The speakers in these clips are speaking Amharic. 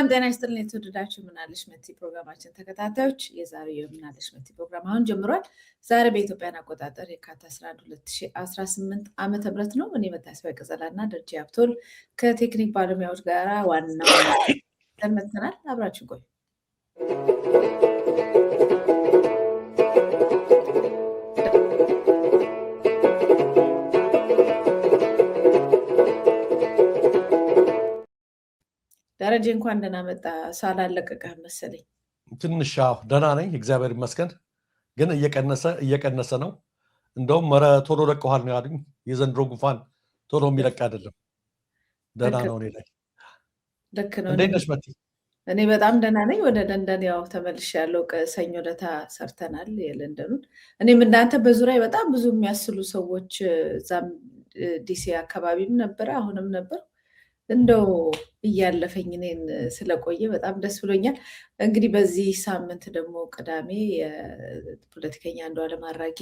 ሰላም ጤና ይስጥልኝ የተወደዳችሁ ምናለሽ መቲ ፕሮግራማችን ተከታታዮች የዛሬው የምናለሽ መቲ ፕሮግራም አሁን ጀምሯል። ዛሬ በኢትዮጵያን አቆጣጠር የካቲት 11 2018 ዓመተ ምህረት ነው። እኔ መታሰቢያ ቀጸላና ደረጃ ያብቶል ከቴክኒክ ባለሙያዎች ጋር ዋናው ተመተናል። አብራችሁ ቆዩ። ደረጀ እንኳን ደህና መጣ። ሳላለቀቀህ መሰለኝ። ትንሽ ደህና ነኝ እግዚአብሔር ይመስገን። ግን እየቀነሰ ነው። እንደውም ቶሎ ለቀዋል ነው ያሉኝ። የዘንድሮ ጉንፋን ቶሎ የሚለቅ አይደለም። ደህና ነው እኔ ላይ። ልክ ነው። እንዴት ነሽ መቲ? እኔ በጣም ደህና ነኝ። ወደ ለንደን ያው ተመልሻለሁ። ሰኞ ዕለት ሰርተናል የለንደኑን። እኔም እንዳንተ በዙሪያ በጣም ብዙ የሚያስሉ ሰዎች እዛም ዲሲ አካባቢም ነበረ አሁንም ነበር። እንደው እያለፈኝ እኔን ስለቆየ በጣም ደስ ብሎኛል። እንግዲህ በዚህ ሳምንት ደግሞ ቅዳሜ የፖለቲከኛ አንዱዓለም አራጌ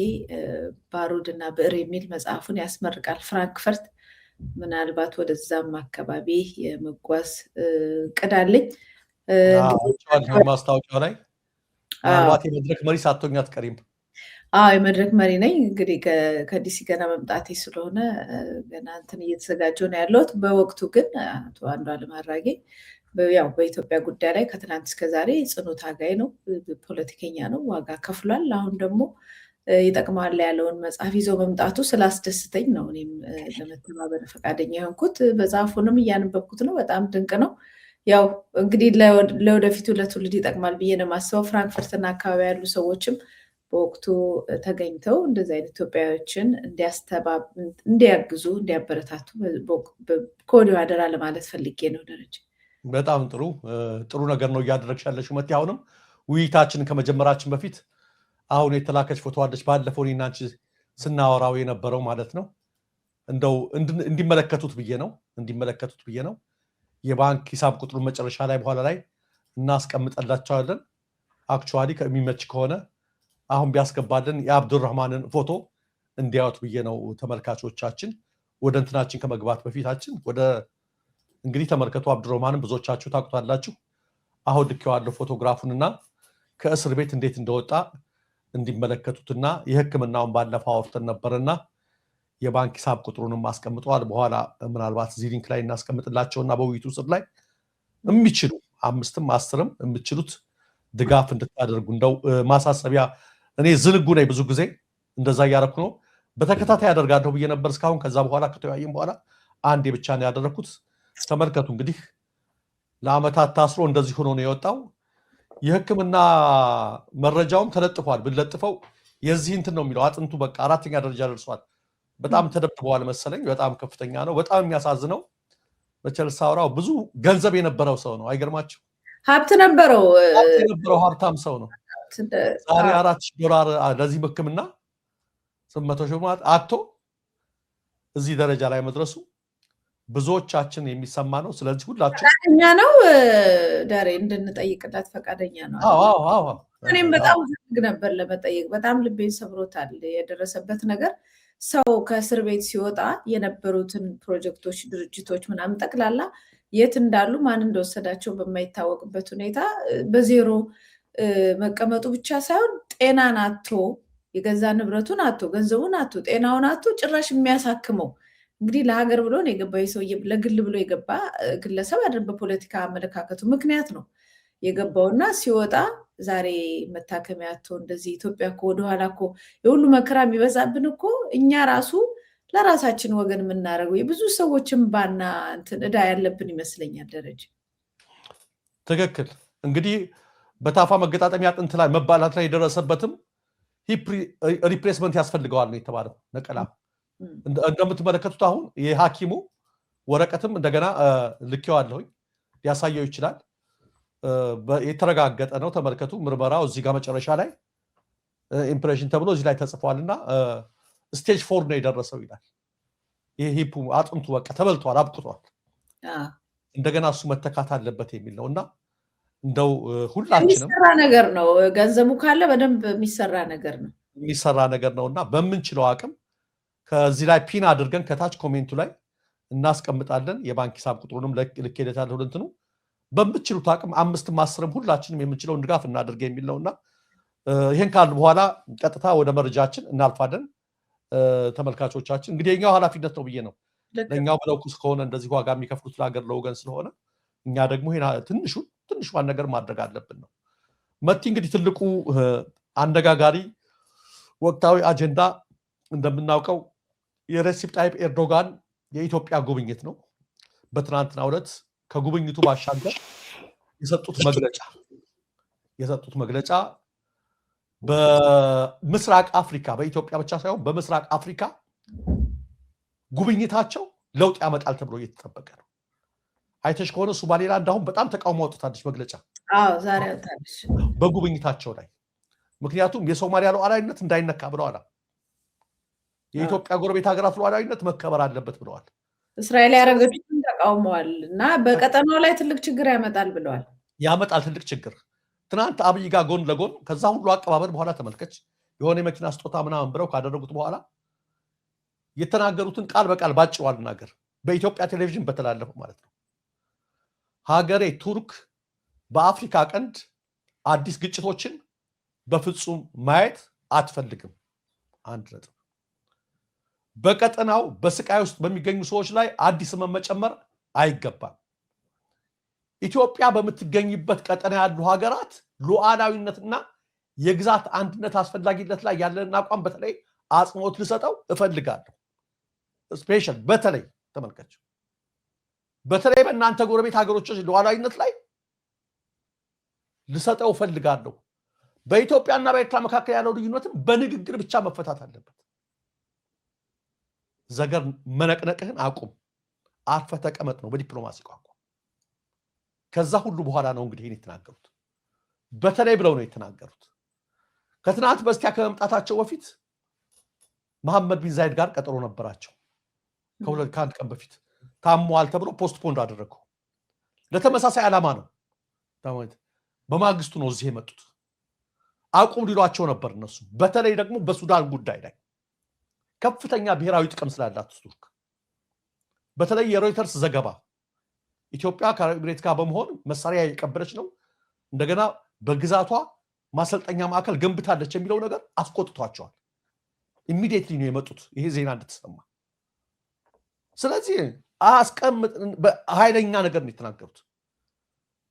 ባሩድ እና ብዕር የሚል መጽሐፉን ያስመርቃል ፍራንክፈርት። ምናልባት ወደዛም አካባቢ የመጓዝ እቅድ አለኝ። ማስታወቂያው ላይ ምናልባት የመድረክ መሪ ሳትሆኚ አትቀሪም። የመድረክ መሪ ነኝ። እንግዲህ ከዲሲ ገና መምጣቴ ስለሆነ ገና እንትን እየተዘጋጀሁ ነው ያለሁት። በወቅቱ ግን አቶ አንዱዓለም አራጌ ያው በኢትዮጵያ ጉዳይ ላይ ከትናንት እስከ ዛሬ ጽኑ ታጋይ ነው፣ ፖለቲከኛ ነው፣ ዋጋ ከፍሏል። አሁን ደግሞ ይጠቅማል ያለውን መጽሐፍ ይዞ መምጣቱ ስላስደስተኝ ነው እኔም ለመተባበር ፈቃደኛ የሆንኩት። መጽሐፉንም እያነበብኩት ነው። በጣም ድንቅ ነው። ያው እንግዲህ ለወደፊቱ ለትውልድ ይጠቅማል ብዬ ነው የማስበው። ፍራንክፈርትና አካባቢ ያሉ ሰዎችም በወቅቱ ተገኝተው እንደዚህ አይነት ኢትዮጵያዎችን እንዲያግዙ እንዲያበረታቱ ከወዲሁ አደራ ለማለት ፈልጌ ነው። ደረጀ በጣም ጥሩ ነገር ነው እያደረግሽ ያለሽው መቲ። አሁንም ውይይታችንን ከመጀመራችን በፊት አሁን የተላከች ፎቶ አለች። ባለፈው እኔና አንቺ ስናወራው የነበረው ማለት ነው። እንደው እንዲመለከቱት ብዬ ነው። የባንክ ሂሳብ ቁጥሩን መጨረሻ ላይ በኋላ ላይ እናስቀምጠላቸዋለን። አክቹዋሊ ከሚመች ከሆነ አሁን ቢያስገባልን የአብዱራህማንን ፎቶ እንዲያዩት ብዬ ነው። ተመልካቾቻችን ወደ እንትናችን ከመግባት በፊታችን ወደ እንግዲህ ተመልከቱ። አብዱራህማንን ብዙዎቻችሁ ታውቁታላችሁ። አሁን ልኬዋለሁ ፎቶግራፉንና ከእስር ቤት እንዴት እንደወጣ እንዲመለከቱትና የሕክምናውን ባለፈው አውርተን ነበርና የባንክ ሂሳብ ቁጥሩንም አስቀምጠዋል። በኋላ ምናልባት እዚህ ሊንክ ላይ እናስቀምጥላቸውና በውይይቱ ስር ላይ የሚችሉ 5ም 10ም የምትችሉት ድጋፍ እንድታደርጉ እንደው ማሳሰቢያ። እኔ ዝንጉ ነኝ ብዙ ጊዜ እንደዛ እያደረኩ ነው። በተከታታይ ያደርጋለሁ ብዬ ነበር እስካሁን። ከዛ በኋላ ከተወያየን በኋላ አንዴ ብቻ ነው ያደረኩት። ተመልከቱ እንግዲህ ለአመታት ታስሮ እንደዚህ ሆኖ ነው የወጣው። የሕክምና መረጃውም ተለጥፏል። ብንለጥፈው የዚህ እንትን ነው የሚለው አጥንቱ በቃ 4ኛ ደረጃ ደርሷል። በጣም ተደብድበዋል መሰለኝ። በጣም ከፍተኛ ነው። በጣም የሚያሳዝነው በቸልሳ አውራው ብዙ ገንዘብ የነበረው ሰው ነው። አይገርማችሁ? ሀብት ነበረው ሀብታም ሰው ነው። ዛሬ $4,000 ለዚህ ሕክምና 800 ሺህ አቶ እዚህ ደረጃ ላይ መድረሱ ብዙዎቻችን የሚሰማ ነው። ስለዚህ ሁላችን ፈቃደኛ ነው ዳሬ እንድንጠይቅላት ፈቃደኛ ነው። እኔም በጣም ዝግ ነበር ለመጠየቅ። በጣም ልቤን ሰብሮታል የደረሰበት ነገር። ሰው ከእስር ቤት ሲወጣ የነበሩትን ፕሮጀክቶች፣ ድርጅቶች ምናምን ጠቅላላ የት እንዳሉ ማን እንደወሰዳቸው በማይታወቅበት ሁኔታ በዜሮ መቀመጡ ብቻ ሳይሆን ጤናን አቶ የገዛ ንብረቱን አቶ ገንዘቡን አቶ ጤናውን አቶ ጭራሽ የሚያሳክመው እንግዲህ ለሀገር ብሎ ነው የገባ ሰውዬ፣ ለግል ብሎ የገባ ግለሰብ አይደለም። በፖለቲካ አመለካከቱ ምክንያት ነው የገባውና ሲወጣ ዛሬ መታከሚያ አቶ እንደዚህ ኢትዮጵያ እኮ ወደኋላ እኮ የሁሉ መከራ የሚበዛብን እኮ እኛ ራሱ ለራሳችን ወገን የምናደርገው የብዙ ሰዎችን ባና እንትን እዳ ያለብን ይመስለኛል። ደረጀ ትክክል። እንግዲህ በታፋ መገጣጠሚያ አጥንት ላይ መባላት ላይ የደረሰበትም ሪፕሌስመንት ያስፈልገዋል ነው የተባለው። ነቀላ እንደምትመለከቱት አሁን የሐኪሙ ወረቀትም እንደገና ልኬዋለሁኝ ሊያሳየው ይችላል። የተረጋገጠ ነው። ተመልከቱ። ምርመራው እዚህ ጋር መጨረሻ ላይ ኢምፕሬሽን ተብሎ እዚህ ላይ ተጽፏልና ስቴጅ 4 ነው የደረሰው ይላል። ይሄ ሂፑ አጥንቱ በቃ ተበልቷል፣ አብቅቷል። እንደገና እሱ መተካት አለበት የሚል ነውና እንደው ሁላችንም የሚሰራ ነገር ነው። ገንዘቡ ካለ በደንብ የሚሰራ ነገር ነውና በምንችለው አቅም ከዚህ ላይ ፒን አድርገን ከታች ኮሜንቱ ላይ እናስቀምጣለን። የባንክ ሂሳብ ቁጥሩንም ልኬለታለሁ። እንትኑ በምትችሉት አቅም 5ም 10ም ሁላችንም የምንችለውን ድጋፍ እናድርግ የሚል ነውና ይሄን ካል በኋላ ቀጥታ ወደ መረጃችን እናልፋለን። ተመልካቾቻችን እንግዲህ የኛው ኃላፊነት ነው ብዬ ነው ለኛው ብለውኩስ ከሆነ እንደዚህ ዋጋ የሚከፍሉት ለሀገር ለወገን ስለሆነ እኛ ደግሞ ይሄን ትንሿን ነገር ማድረግ አለብን ነው። መቲ እንግዲህ ትልቁ አነጋጋሪ ወቅታዊ አጀንዳ እንደምናውቀው የሬሲፕ ታይፕ ኤርዶጋን የኢትዮጵያ ጉብኝት ነው። በትናንትናው ዕለት ከጉብኝቱ ባሻገር የሰጡት መግለጫ በምስራቅ አፍሪካ በኢትዮጵያ ብቻ ሳይሆን በምስራቅ አፍሪካ ጉብኝታቸው ለውጥ ያመጣል ተብሎ እየተጠበቀ ነው። አይተሽ ከሆነ ሶማሌላንድ አሁን በጣም ተቃውሞ አውጥታለች መግለጫ ዛሬ አውጥታለች በጉብኝታቸው ላይ። ምክንያቱም የሶማሊያ ሉዓላዊነት እንዳይነካ ብለዋል። የኢትዮጵያ ጎረቤት ሀገራት ሉዓላዊነት መከበር አለበት ብለዋል። እስራኤል ያደረገችውን ተቃውመዋል እና በቀጠናው ላይ ትልቅ ችግር ያመጣል ብለዋል። ያመጣል ትልቅ ችግር። ትናንት አብይ ጋር ጎን ለጎን ከዛ ሁሉ አቀባበል በኋላ ተመልከች የሆነ የመኪና ስጦታ ምናምን ብለው ካደረጉት በኋላ የተናገሩትን ቃል በቃል ባጭሩ አልናገር በኢትዮጵያ ቴሌቪዥን በተላለፈው ማለት ነው። ሀገሬ ቱርክ በአፍሪካ ቀንድ አዲስ ግጭቶችን በፍጹም ማየት አትፈልግም። አንድ ነጥብ። በቀጠናው በስቃይ ውስጥ በሚገኙ ሰዎች ላይ አዲስ ህመም መጨመር አይገባም። ኢትዮጵያ በምትገኝበት ቀጠና ያሉ ሀገራት ሉዓላዊነትና የግዛት አንድነት አስፈላጊነት ላይ ያለንን አቋም በተለይ አጽንኦት ልሰጠው እፈልጋለሁ። ስፔሻል በተለይ ተመልከች፣ በተለይ በእናንተ ጎረቤት ሀገሮች ሉዓላዊነት ላይ ልሰጠው እፈልጋለሁ። በኢትዮጵያና በኤርትራ መካከል ያለው ልዩነትም በንግግር ብቻ መፈታት አለበት። ዘገር መነቅነቅህን አቁም፣ አርፈህ ተቀመጥ ነው በዲፕሎማሲ ቋንቋ። ከዛ ሁሉ በኋላ ነው እንግዲህ ይህን የተናገሩት። በተለይ ብለው ነው የተናገሩት። ከትናንት በስቲያ ከመምጣታቸው በፊት መሐመድ ቢን ዛይድ ጋር ቀጠሮ ነበራቸው። ከአንድ ቀን በፊት ታሟል ተብሎ ፖስትፖንድ አደረገው። ለተመሳሳይ ዓላማ ነው። በማግስቱ ነው እዚህ የመጡት። አቁም ሊሏቸው ነበር እነሱ። በተለይ ደግሞ በሱዳን ጉዳይ ላይ ከፍተኛ ብሔራዊ ጥቅም ስላላት ቱርክ፣ በተለይ የሮይተርስ ዘገባ ኢትዮጵያ ከአረብ ኤሚሬት ጋር በመሆን መሳሪያ የቀበለች ነው፣ እንደገና በግዛቷ ማሰልጠኛ ማዕከል ገንብታለች የሚለው ነገር አስቆጥቷቸዋል። ኢሚዲየትሊ ነው የመጡት ይሄ ዜና እንድትሰማ። ስለዚህ ኃይለኛ ነገር ነው የተናገሩት።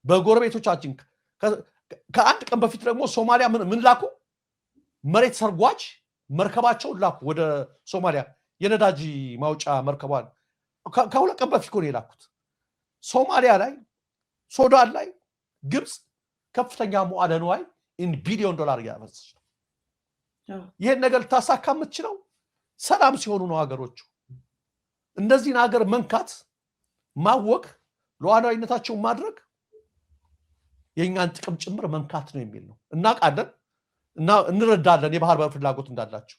በጎረቤቶቻችን ከአንድ ቀን በፊት ደግሞ ሶማሊያ ምን ላኩ? መሬት ሰርጓጅ መርከባቸውን ላኩ ወደ ሶማሊያ፣ የነዳጅ ማውጫ መርከቧን። ከሁለት ቀን በፊት ነው የላኩት። ሶማሊያ ላይ ሱዳን ላይ ግብፅ ከፍተኛ መዋዕለ ንዋይ $1 ቢሊዮን እያፈሰሰች ነው። ይህን ነገር ልታሳካ የምትችለው ሰላም ሲሆኑ ነው ሀገሮቹ። እነዚህን ሀገር መንካት፣ ማወክ፣ ሉዓላዊነታቸውን ማድረግ የእኛን ጥቅም ጭምር መንካት ነው የሚል ነው። እናውቃለን እና እንረዳለን የባህር በር ፍላጎት እንዳላቸው።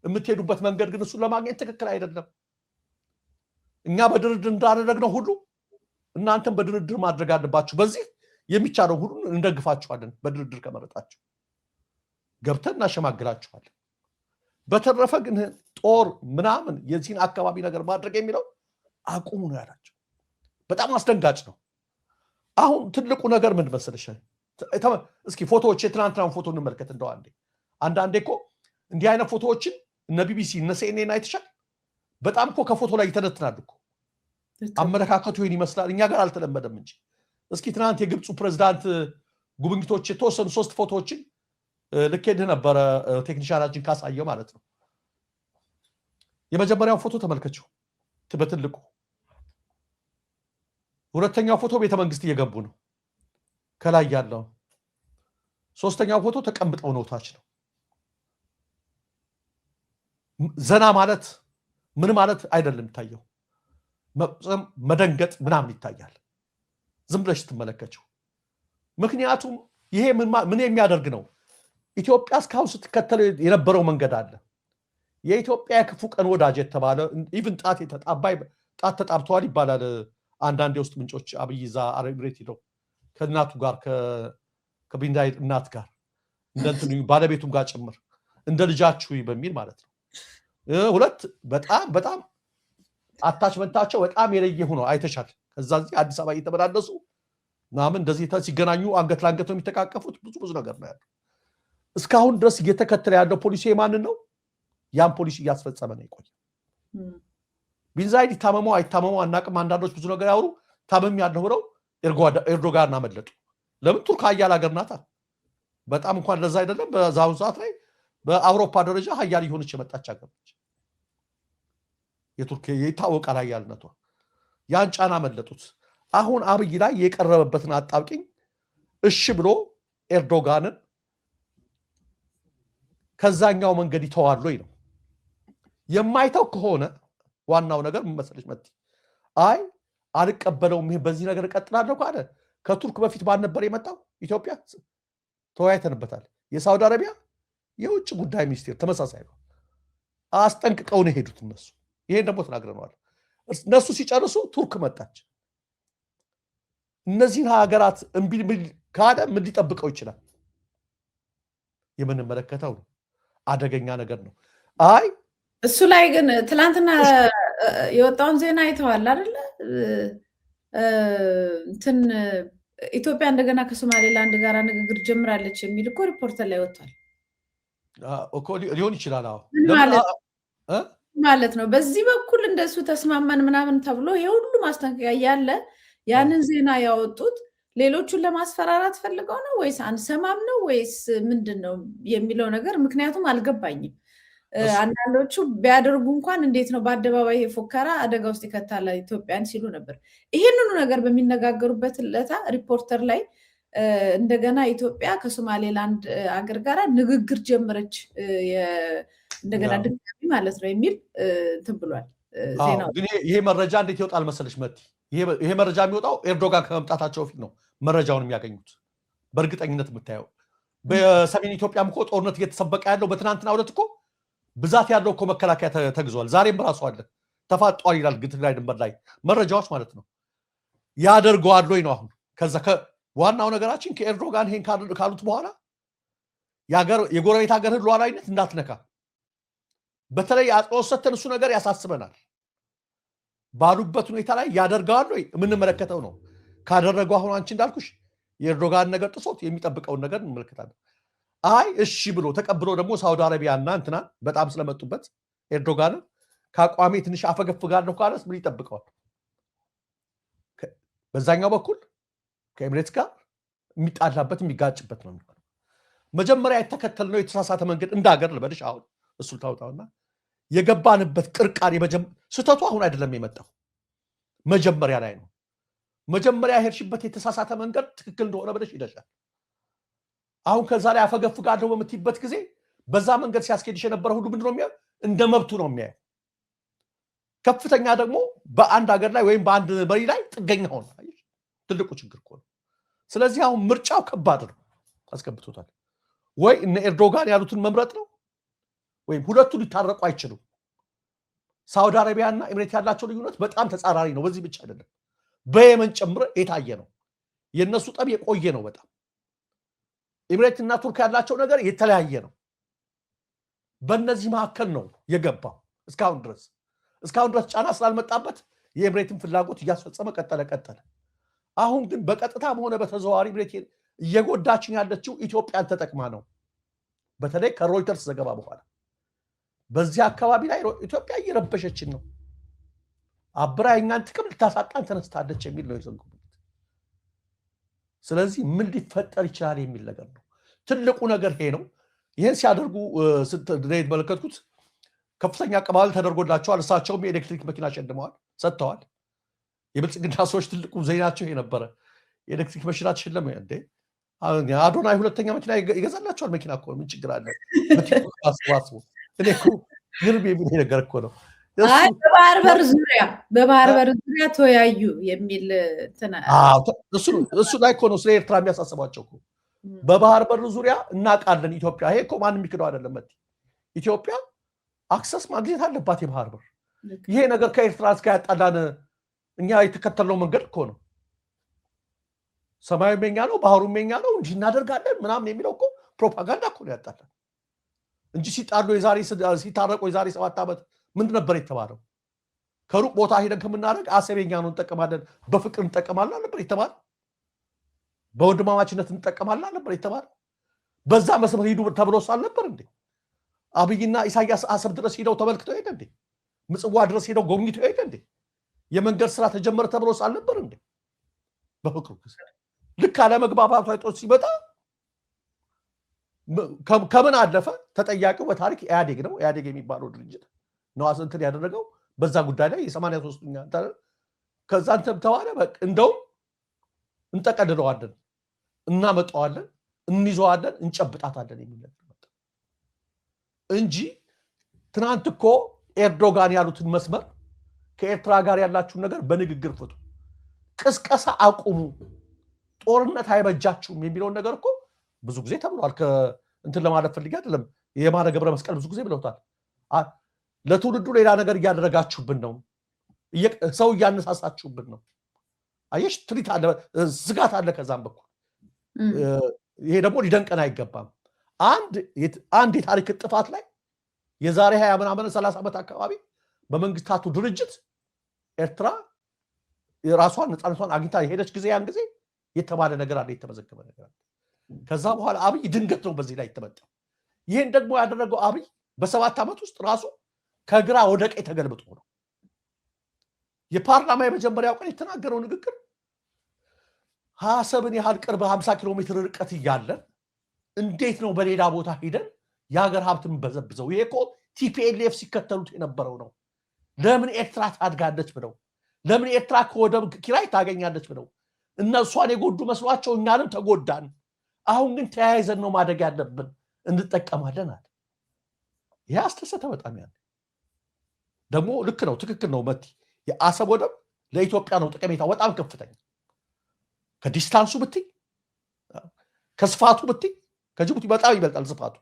የምትሄዱበት መንገድ ግን እሱን ለማግኘት ትክክል አይደለም። እኛ በድርድር እንዳደረግነው ሁሉ እናንተም በድርድር ማድረግ አለባችሁ። በዚህ የሚቻለው ሁሉ እንደግፋችኋለን። በድርድር ከመረጣችሁ ገብተን እናሸማግላችኋለን። በተረፈ ግን ጦር ምናምን የዚህን አካባቢ ነገር ማድረግ የሚለው አቁሙ ነው ያላቸው። በጣም አስደንጋጭ ነው። አሁን ትልቁ ነገር ምን መሰለሽ? እስኪ ፎቶዎች የትናንትናውን ፎቶ እንመልከት። እንደው አንዳንዴ እኮ እንዲህ አይነት ፎቶዎችን እነ ቢቢሲ እነ ሲኤንኤን አይተሻል። በጣም እኮ ከፎቶ ላይ ይተነትናል እኮ አመለካከቱ ይህን ይመስላል። እኛ ጋር አልተለመደም እንጂ። እስኪ ትናንት የግብፁ ፕሬዝዳንት ጉብኝቶች የተወሰኑ 3 ፎቶዎችን ልኬልህ ነበረ ቴክኒሻናችን ካሳየው ማለት ነው። የመጀመሪያው ፎቶ ተመልከችው በትልቁ። ሁለተኛው ፎቶ ቤተመንግስት እየገቡ ነው ከላይ ያለው። ሶስተኛው ፎቶ ተቀምጠው ነው ታች ነው። ዘና ማለት ምን ማለት አይደለም ታየው። መደንገጥ ምናምን ይታያል ዝም ብለሽ ትመለከችው። ምክንያቱም ይሄ ምን የሚያደርግ ነው? ኢትዮጵያ እስካሁን ስትከተለው የነበረው መንገድ አለ። የኢትዮጵያ የክፉ ቀን ወዳጅ የተባለ ኢቭን ጣት ተጣብተዋል ይባላል አንዳንድ የውስጥ ምንጮች። አብይ እዛ አረብ ኤሚሬት ሄደው ከእናቱ ጋር ከቢን ዛይድ እናት ጋር እንደንትን ባለቤቱም ጋር ጭምር እንደ ልጃችሁ በሚል ማለት ነው። ሁለት በጣም አታችመንታቸው በጣም የለየ ሆኖ አይተሻል። ከዛ እዚህ አዲስ አበባ እየተመላለሱ ምናምን እንደዚህ ሲገናኙ አንገት ለአንገት ነው የሚተቃቀፉት። ብዙ ነገር ነው ያለው። እስካሁን ድረስ እየተከተለ ያለው ፖሊሲ የማንን ነው? ያን ፖሊሲ እያስፈጸመ ነው የቆየ። ቢን ዛይድ ታመመው አይታመመው አናቅም። አንዳንዶች ብዙ ነገር ያወሩ። ታመም ያለው ነው ኤርዶጋን አመለጡ። ለምን? ቱርክ ሀያል ሀገር ናታ። በጣም እንኳን ለዛ አይደለም በዛው ሰዓት ላይ በአውሮፓ ደረጃ ሀያል የሆነች የመጣች ሀገር ነች። የቱርክ ይታወቃል ሀያልነቷ። ያን ጫና አመለጡት። አሁን አብይ ላይ የቀረበበትን አጣብቂኝ እሺ ብሎ ኤርዶጋንን ከዛኛው መንገድ ይተዋል ወይ ነው የማይተው ከሆነ ዋናው ነገር ምን መሰለሽ መጥ አይ አልቀበለውም ይሄ በዚህ ነገር እቀጥላለሁ ካለ ከቱርክ በፊት ባል ነበር የመጣው ኢትዮጵያ ተወያይተንበታል። የሳውዲ አረቢያ የውጭ ጉዳይ ሚኒስቴር ተመሳሳይ ነው። አስጠንቅቀው ነው ሄዱት እነሱ። ይሄን ደግሞ ተናግረናል። እነሱ ሲጨርሱ ቱርክ መጣች። እነዚህን ሀገራት እምቢ ካለ ምን ሊጠብቀው ይችላል? የምንመለከተው ነው። አደገኛ ነገር ነው። አይ እሱ ላይ ግን ትላንትና የወጣውን ዜና አይተዋል አይደለ? እንትን ኢትዮጵያ እንደገና ከሶማሌላንድ ጋር ንግግር ጀምራለች የሚል እኮ ሪፖርተር ላይ ወጥቷል እኮ። ሊሆን ይችላል። አዎ ማለት ነው። በዚህ በኩል እንደሱ ተስማማን ምናምን ተብሎ የሁሉ ማስጠንቀቂያ ያለ ያንን ዜና ያወጡት ሌሎቹን ለማስፈራራት ፈልገው ነው ወይስ አንሰማም ነው ወይስ ምንድን ነው የሚለው ነገር ምክንያቱም አልገባኝም። አንዳንዶቹ ቢያደርጉ እንኳን እንዴት ነው በአደባባይ የፎከራ አደጋ ውስጥ ይከታል ኢትዮጵያን ሲሉ ነበር። ይህንኑ ነገር በሚነጋገሩበት ለታ ሪፖርተር ላይ እንደገና ኢትዮጵያ ከሶማሌላንድ አገር ጋር ንግግር ጀመረች እንደገና ድጋሚ ማለት ነው የሚል እንትን ብሏል ዜናው። ግን ይሄ መረጃ እንዴት ይወጣል መሰለሽ መቲ? ይሄ መረጃ የሚወጣው ኤርዶጋን ከመምጣታቸው በፊት ነው መረጃውን የሚያገኙት። በእርግጠኝነት የምታየው በሰሜን ኢትዮጵያም እኮ ጦርነት እየተሰበቀ ያለው በትናንትና ዕለት እኮ ብዛት ያለው እኮ መከላከያ ተግዟል። ዛሬም ራሱ አለ ተፋጧል ይላል ትግራይ ድንበር ላይ መረጃዎች ማለት ነው። ያደርገዋል ወይ ነው አሁን። ከዛ ዋናው ነገራችን ከኤርዶጋን ይሄን ካሉት በኋላ የጎረቤት ሀገር ሉዓላዊነት እንዳትነካ በተለይ አጽንኦት ሰጥተን እሱ ነገር ያሳስበናል ባሉበት ሁኔታ ላይ ያደርገዋል ወይ የምንመለከተው ነው። ካደረገው አሁን አንቺ እንዳልኩሽ የኤርዶጋን ነገር ጥሶት የሚጠብቀውን ነገር እንመለከታለን። አይ እሺ ብሎ ተቀብሎ ደግሞ ሳውዲ አረቢያና እንትና በጣም ስለመጡበት ኤርዶጋንን ከአቋሜ ትንሽ አፈገፍጋለሁ ካለስ ምን ይጠብቀዋል? በዛኛው በኩል ከኤምሬትስ ጋር የሚጣላበት የሚጋጭበት ነው የሚሆነው። መጀመሪያ የተከተልነው የተሳሳተ መንገድ እንዳገር ልበልሽ አሁን እሱ ታውጣውና የገባንበት ቅርቃር ስህተቱ አሁን አይደለም የመጣው መጀመሪያ ላይ ነው። መጀመሪያ ሄድሽበት የተሳሳተ መንገድ ትክክል እንደሆነ ብለሽ ይደሻል። አሁን ከዛ ላይ አፈገፍጋለሁ በምትይበት ጊዜ በዛ መንገድ ሲያስኬድሽ የነበረ ሁሉ ምንድነው የሚያየው? እንደ መብቱ ነው የሚያየው። ከፍተኛ ደግሞ በአንድ ሀገር ላይ ወይም በአንድ መሪ ላይ ጥገኛ ሆነ። ትልቁ ችግር እኮ ነው። ስለዚህ አሁን ምርጫው ከባድ ነው። አስገብቶታል ወይ እነ ኤርዶጋን ያሉትን መምረጥ ነው ወይም ሁለቱ ሊታረቁ አይችሉም። ሳውዲ አረቢያና ኤምሬት ያላቸው ልዩነት በጣም ተጻራሪ ነው። በዚህ ብቻ አይደለም በየመን ጨምሮ የታየ ነው። የነሱ ጠብ የቆየ ነው በጣም። ኤምሬት እና ቱርክ ያላቸው ነገር የተለያየ ነው። በእነዚህ መካከል ነው የገባው እስካሁን ድረስ ጫና ስላልመጣበት የኤምሬትን ፍላጎት እያስፈጸመ ቀጠለ። አሁን ግን በቀጥታም ሆነ በተዘዋዋሪ ኤምሬት እየጎዳችን ያለችው ኢትዮጵያን ተጠቅማ ነው። በተለይ ከሮይተርስ ዘገባ በኋላ በዚህ አካባቢ ላይ ኢትዮጵያ እየረበሸችን ነው፣ አብራ የኛን ጥቅም ልታሳጣን ተነስታለች የሚል ነው የዘገቡት። ስለዚህ ምን ሊፈጠር ይችላል የሚል ነገር ነው። ትልቁ ነገር ይሄ ነው። ይህን ሲያደርጉ የተመለከትኩት ከፍተኛ አቀባበል ተደርጎላቸዋል። እሳቸውም የኤሌክትሪክ መኪና ሸልመዋል ሰጥተዋል። የብልጽግና ሰዎች ትልቁ ዜናቸው ይሄ ነበረ። የኤሌክትሪክ መኪና ተሸለመ እንዴ! አዶናይ ሁለተኛ መኪና ይገዛላቸዋል። መኪና እኮ ምን ችግር አለ? አስቡ። እኔ እኮ ግርም የሚል ነገር እኮ ነው። በባህር በር ዙሪያ ተወያዩ የሚል እሱ ላይ እኮ ነው ስለ ኤርትራ የሚያሳስባቸው እኮ። በባህር በር ዙሪያ እናውቃለን ኢትዮጵያ። ይሄ እኮ ማንም የሚክደው አይደለም። ኢትዮጵያ አክሰስ ማግኘት አለባት የባህር በር። ይሄ ነገር ከኤርትራ እስከ ያጣላን እኛ የተከተልነው መንገድ እኮ ነው። ሰማዩ የኛ ነው፣ ባህሩ የኛ ነው እንጂ እናደርጋለን ምናምን የሚለው እኮ ፕሮፓጋንዳ እኮ ነው ያጣላን እንጂ ሲታረቁ የዛሬ 7 ዓመት ምንድን ነበር የተባለው? ከሩቅ ቦታ ሄደን ከምናደርግ አሰብ የኛ ነው እንጠቀማለን፣ በፍቅር እንጠቀማለን ነበር የተባለው። በወንድማማችነት እንጠቀማለን ነበር የተባለው። በዛ መስመር ሂዱ ተብሎስ አልነበር እንዴ? አብይና ኢሳያስ አሰብ ድረስ ሄደው ተመልክተው ሄደ እንዴ? ምጽዋ ድረስ ሄደው ጎብኝተው ሄደ እንዴ? የመንገድ ስራ ተጀመረ ተብሎስ አልነበር እንዴ? በፍቅሩ ልክ አለመግባባቱ አይጦት ሲመጣ ከምን አለፈ ተጠያቂው በታሪክ ኢህአዴግ ነው። ኢህአዴግ የሚባለው ድርጅት ነው እንትን ያደረገው በዛ ጉዳይ ላይ የ83ኛ ከዛ እንትን ተዋለ። በቃ እንደው እንጠቀልለዋለን፣ እናመጣዋለን፣ እንይዘዋለን፣ እንጨብጣታለን የሚል ነገር መጣ እንጂ ትናንት እኮ ኤርዶጋን ያሉትን መስመር ከኤርትራ ጋር ያላችሁን ነገር በንግግር ፍቱ፣ ቅስቀሳ አቁሙ፣ ጦርነት አይበጃችሁም የሚለውን ነገር እኮ ብዙ ጊዜ ተብሏል። እንትን ለማለት ፈልጌ አይደለም። የማነ ገብረ መስቀል ብዙ ጊዜ ብለውታል። ለትውልዱ ሌላ ነገር እያደረጋችሁብን ነው፣ ሰው እያነሳሳችሁብን ነው። አየሽ ትሪት አለ፣ ስጋት አለ ከዛም በኩል። ይሄ ደግሞ ሊደንቀን አይገባም። አንድ የታሪክ ጥፋት ላይ የዛሬ 20 ምናምን 30 ዓመት አካባቢ በመንግስታቱ ድርጅት ኤርትራ የራሷን ነፃነቷን አግኝታ የሄደች ጊዜ ያን ጊዜ የተባለ ነገር አለ፣ የተመዘገበ ነገር አለ። ከዛ በኋላ አብይ ድንገት ነው በዚህ ላይ የተመጣው። ይሄን ደግሞ ያደረገው አብይ በ7 ዓመት ውስጥ ራሱ ከግራ ወደ ቀኝ ተገልብጦ ነው። የፓርላማ የመጀመሪያው ቀን የተናገረው ንግግር ሐሰብን ያህል ቅርብ 50 ኪሎ ሜትር ርቀት እያለን እንዴት ነው በሌላ ቦታ ሄደን የሀገር ሀብትን በዘብዘው? ይሄ እኮ ቲፒኤልኤፍ ሲከተሉት የነበረው ነው። ለምን ኤርትራ ታድጋለች ብለው፣ ለምን ኤርትራ ከወደብ ኪራይ ታገኛለች ብለው እነሷን የጎዱ መስሏቸው እኛንም ተጎዳን። አሁን ግን ተያይዘን ነው ማደግ ያለብን፣ እንጠቀማለን አለ። ይሄ አስተሰተ በጣም ያለ ደግሞ ልክ ነው፣ ትክክል ነው። መቲ የአሰብ ወደብ ለኢትዮጵያ ነው ጠቀሜታው በጣም ከፍተኛ። ከዲስታንሱ ብትይ፣ ከስፋቱ ብትይ ከጅቡቲ በጣም ይበልጣል ስፋቱ።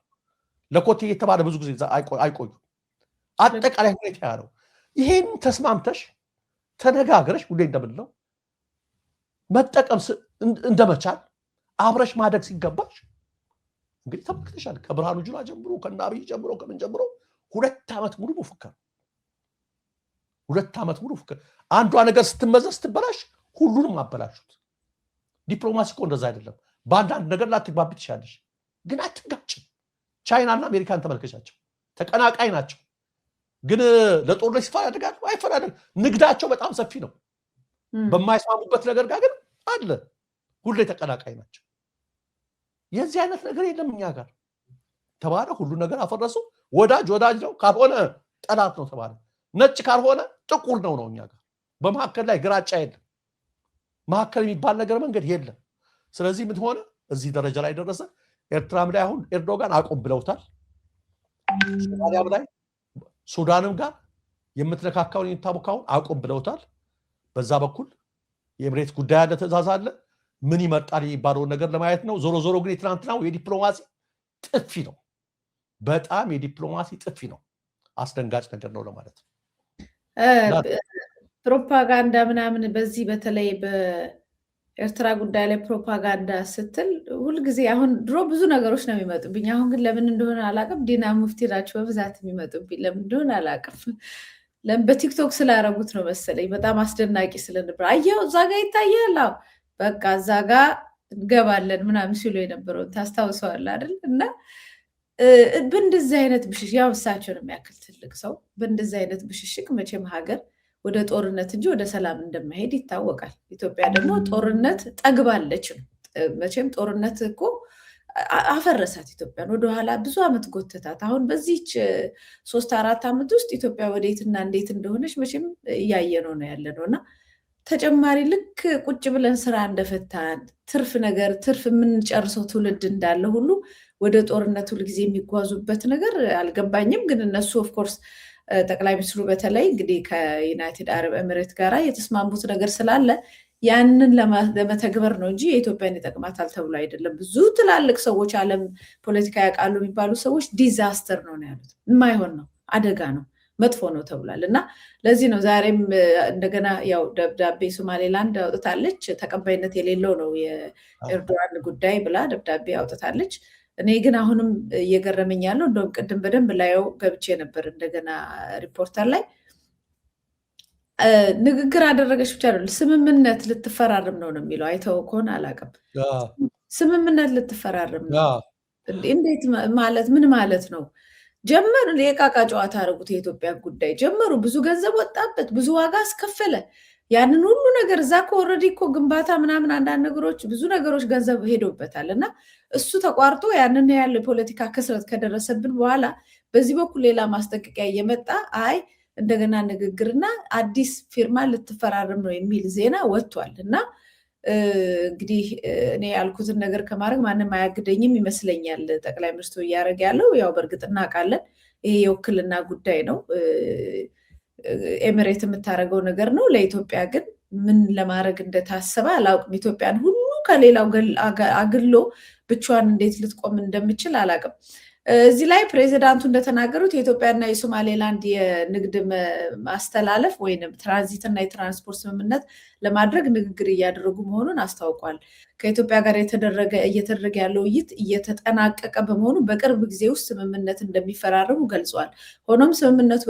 ለኮቴ የተባለ ብዙ ጊዜ አይቆዩ። አጠቃላይ ሁኔታ ያለው ይሄን ተስማምተሽ ተነጋግረሽ ሁሌ እንደምንለው መጠቀም እንደመቻል አብረሽ ማደግ ሲገባሽ እንግዲህ ተመልክተሻል። ከብርሃኑ ጁላ ጀምሮ ከናብይ ጀምሮ ከምን ጀምሮ 2 ዓመት ሙሉ ሙፍከር 2 ዓመት ሙሉ ሙፍከር። አንዷ ነገር ስትመዘዝ ስትበላሽ ሁሉንም አበላሹት። ዲፕሎማሲ እኮ እንደዛ አይደለም። በአንዳንድ ነገር ላትግባቢ ትችላለሽ፣ ግን አትጋጭም። ቻይናና አሜሪካን ተመልከቻቸው፣ ተቀናቃይ ናቸው፣ ግን ለጦርነት ሲፈራደጋሉ አይፈራደግ። ንግዳቸው በጣም ሰፊ ነው። በማይስማሙበት ነገር ጋር ግን አለ፣ ሁሌ ተቀናቃይ ናቸው። የዚህ አይነት ነገር የለም እኛ ጋር ተባለ። ሁሉ ነገር አፈረሱ። ወዳጅ ወዳጅ ነው ካልሆነ ጠላት ነው ተባለ። ነጭ ካልሆነ ጥቁር ነው እኛ ጋር። በመካከል ላይ ግራጫ የለም። መካከል የሚባል ነገር መንገድ የለም። ስለዚህ ምን ሆነ? እዚህ ደረጃ ላይ ደረሰ። ኤርትራም ላይ አሁን ኤርዶጋን አቁም ብለውታል። ሶማሊያም ላይ ሱዳንም ጋር የምትነካካውን የምታቦካውን አቁም ብለውታል። በዛ በኩል የኤምሬት ጉዳይ ያለ ትእዛዝ አለ። ምን ይመጣል የሚባለውን ነገር ለማየት ነው። ዞሮ ዞሮ ግን የትናንትናው የዲፕሎማሲ ጥፊ ነው። በጣም የዲፕሎማሲ ጥፊ ነው። አስደንጋጭ ነገር ነው ለማለት ነው። ፕሮፓጋንዳ ምናምን በዚህ በተለይ በኤርትራ ጉዳይ ላይ ፕሮፓጋንዳ ስትል ሁልጊዜ አሁን ድሮ ብዙ ነገሮች ነው የሚመጡብኝ። አሁን ግን ለምን እንደሆነ አላውቅም። ዲና ሙፍቲ ናቸው በብዛት የሚመጡብኝ። ለምን እንደሆነ አላውቅም። ለምን በቲክቶክ ስላደረጉት ነው መሰለኝ። በጣም አስደናቂ ስለነበር አየው። እዛ ጋ ይታያል። በቃ እዛ ጋ እንገባለን ምናምን ሲሉ የነበረውን ታስታውሰዋል አይደል? እና በእንደዚህ አይነት ብሽሽቅ ያው እሳቸውን የሚያክል ትልቅ ሰው በእንደዚህ አይነት ብሽሽቅ መቼም ሀገር ወደ ጦርነት እንጂ ወደ ሰላም እንደማይሄድ ይታወቃል። ኢትዮጵያ ደግሞ ጦርነት ጠግባለች። መቼም ጦርነት እኮ አፈረሳት ኢትዮጵያን፣ ወደኋላ ብዙ ዓመት ጎተታት። አሁን በዚች 3-4 ዓመት ውስጥ ኢትዮጵያ ወዴትና እንዴት እንደሆነች መቼም እያየነው ነው ያለ ነው እና ተጨማሪ ልክ ቁጭ ብለን ስራ እንደፈታን ትርፍ የምንጨርሰው ትውልድ እንዳለ ሁሉ ወደ ጦርነት ሁልጊዜ የሚጓዙበት ነገር አልገባኝም። ግን እነሱ ኦፍኮርስ ጠቅላይ ሚኒስትሩ በተለይ እንግዲህ ከዩናይትድ አረብ ኤምሬት ጋራ የተስማሙት ነገር ስላለ ያንን ለመተግበር ነው እንጂ የኢትዮጵያን ይጠቅማታል ተብሎ አይደለም። ብዙ ትላልቅ ሰዎች ዓለም ፖለቲካ ያውቃሉ የሚባሉ ሰዎች ዲዛስተር ነው ያሉት። የማይሆን ነው፣ አደጋ ነው፣ መጥፎ ነው ተብሏል። እና ለዚህ ነው ዛሬም እንደገና ያው ደብዳቤ ሶማሌላንድ አውጥታለች። ተቀባይነት የሌለው ነው የኤርዶጋን ጉዳይ ብላ ደብዳቤ አውጥታለች። እኔ ግን አሁንም እየገረመኝ ያለው እንደውም ቅድም በደንብ ላየው ገብቼ ነበር እንደገና ሪፖርተር ላይ ንግግር አደረገች ብቻ አይደለም ስምምነት ልትፈራርም ነው የሚለው። አይተው ከሆነ አላውቅም። ስምምነት ልትፈራርም ነው። እንዴት ማለት ምን ማለት ነው? ጀመሩ የቃቃ ጨዋታ አደረጉት። የኢትዮጵያ ጉዳይ ጀመሩ። ብዙ ገንዘብ ወጣበት፣ ብዙ ዋጋ አስከፈለ። ያንን ሁሉ ነገር እዛ ኦልሬዲ እኮ ግንባታ ምናምን አንዳንድ ነገሮች ብዙ ነገሮች ገንዘብ ሄዶበታል እና እሱ ተቋርጦ ያንን ያለ የፖለቲካ ክስረት ከደረሰብን በኋላ በዚህ በኩል ሌላ ማስጠንቀቂያ እየመጣ አይ እንደገና ንግግርና አዲስ ፊርማ ልትፈራርም ነው የሚል ዜና ወጥቷል እና እንግዲህ እኔ ያልኩትን ነገር ከማድረግ ማንም አያግደኝም ይመስለኛል። ጠቅላይ ሚኒስትሩ እያደረገ ያለው ያው በእርግጥ እናውቃለን፣ ይሄ የውክልና ጉዳይ ነው። ኤሚሬት የምታደርገው ነገር ነው። ለኢትዮጵያ ግን ምን ለማድረግ እንደታሰበ አላውቅም። ኢትዮጵያን ሁሉ ከሌላው አግሎ ብቻዋን እንዴት ልትቆም እንደምችል አላውቅም። እዚህ ላይ ፕሬዚዳንቱ እንደተናገሩት የኢትዮጵያና የሶማሌላንድ የንግድ ማስተላለፍ ወይም ትራንዚትና የትራንስፖርት ስምምነት ለማድረግ ንግግር እያደረጉ መሆኑን አስታውቋል። ከኢትዮጵያ ጋር እየተደረገ ያለው ውይይት እየተጠናቀቀ በመሆኑ በቅርብ ጊዜ ውስጥ ስምምነት እንደሚፈራረሙ ገልጿል። ሆኖም ስምምነቱ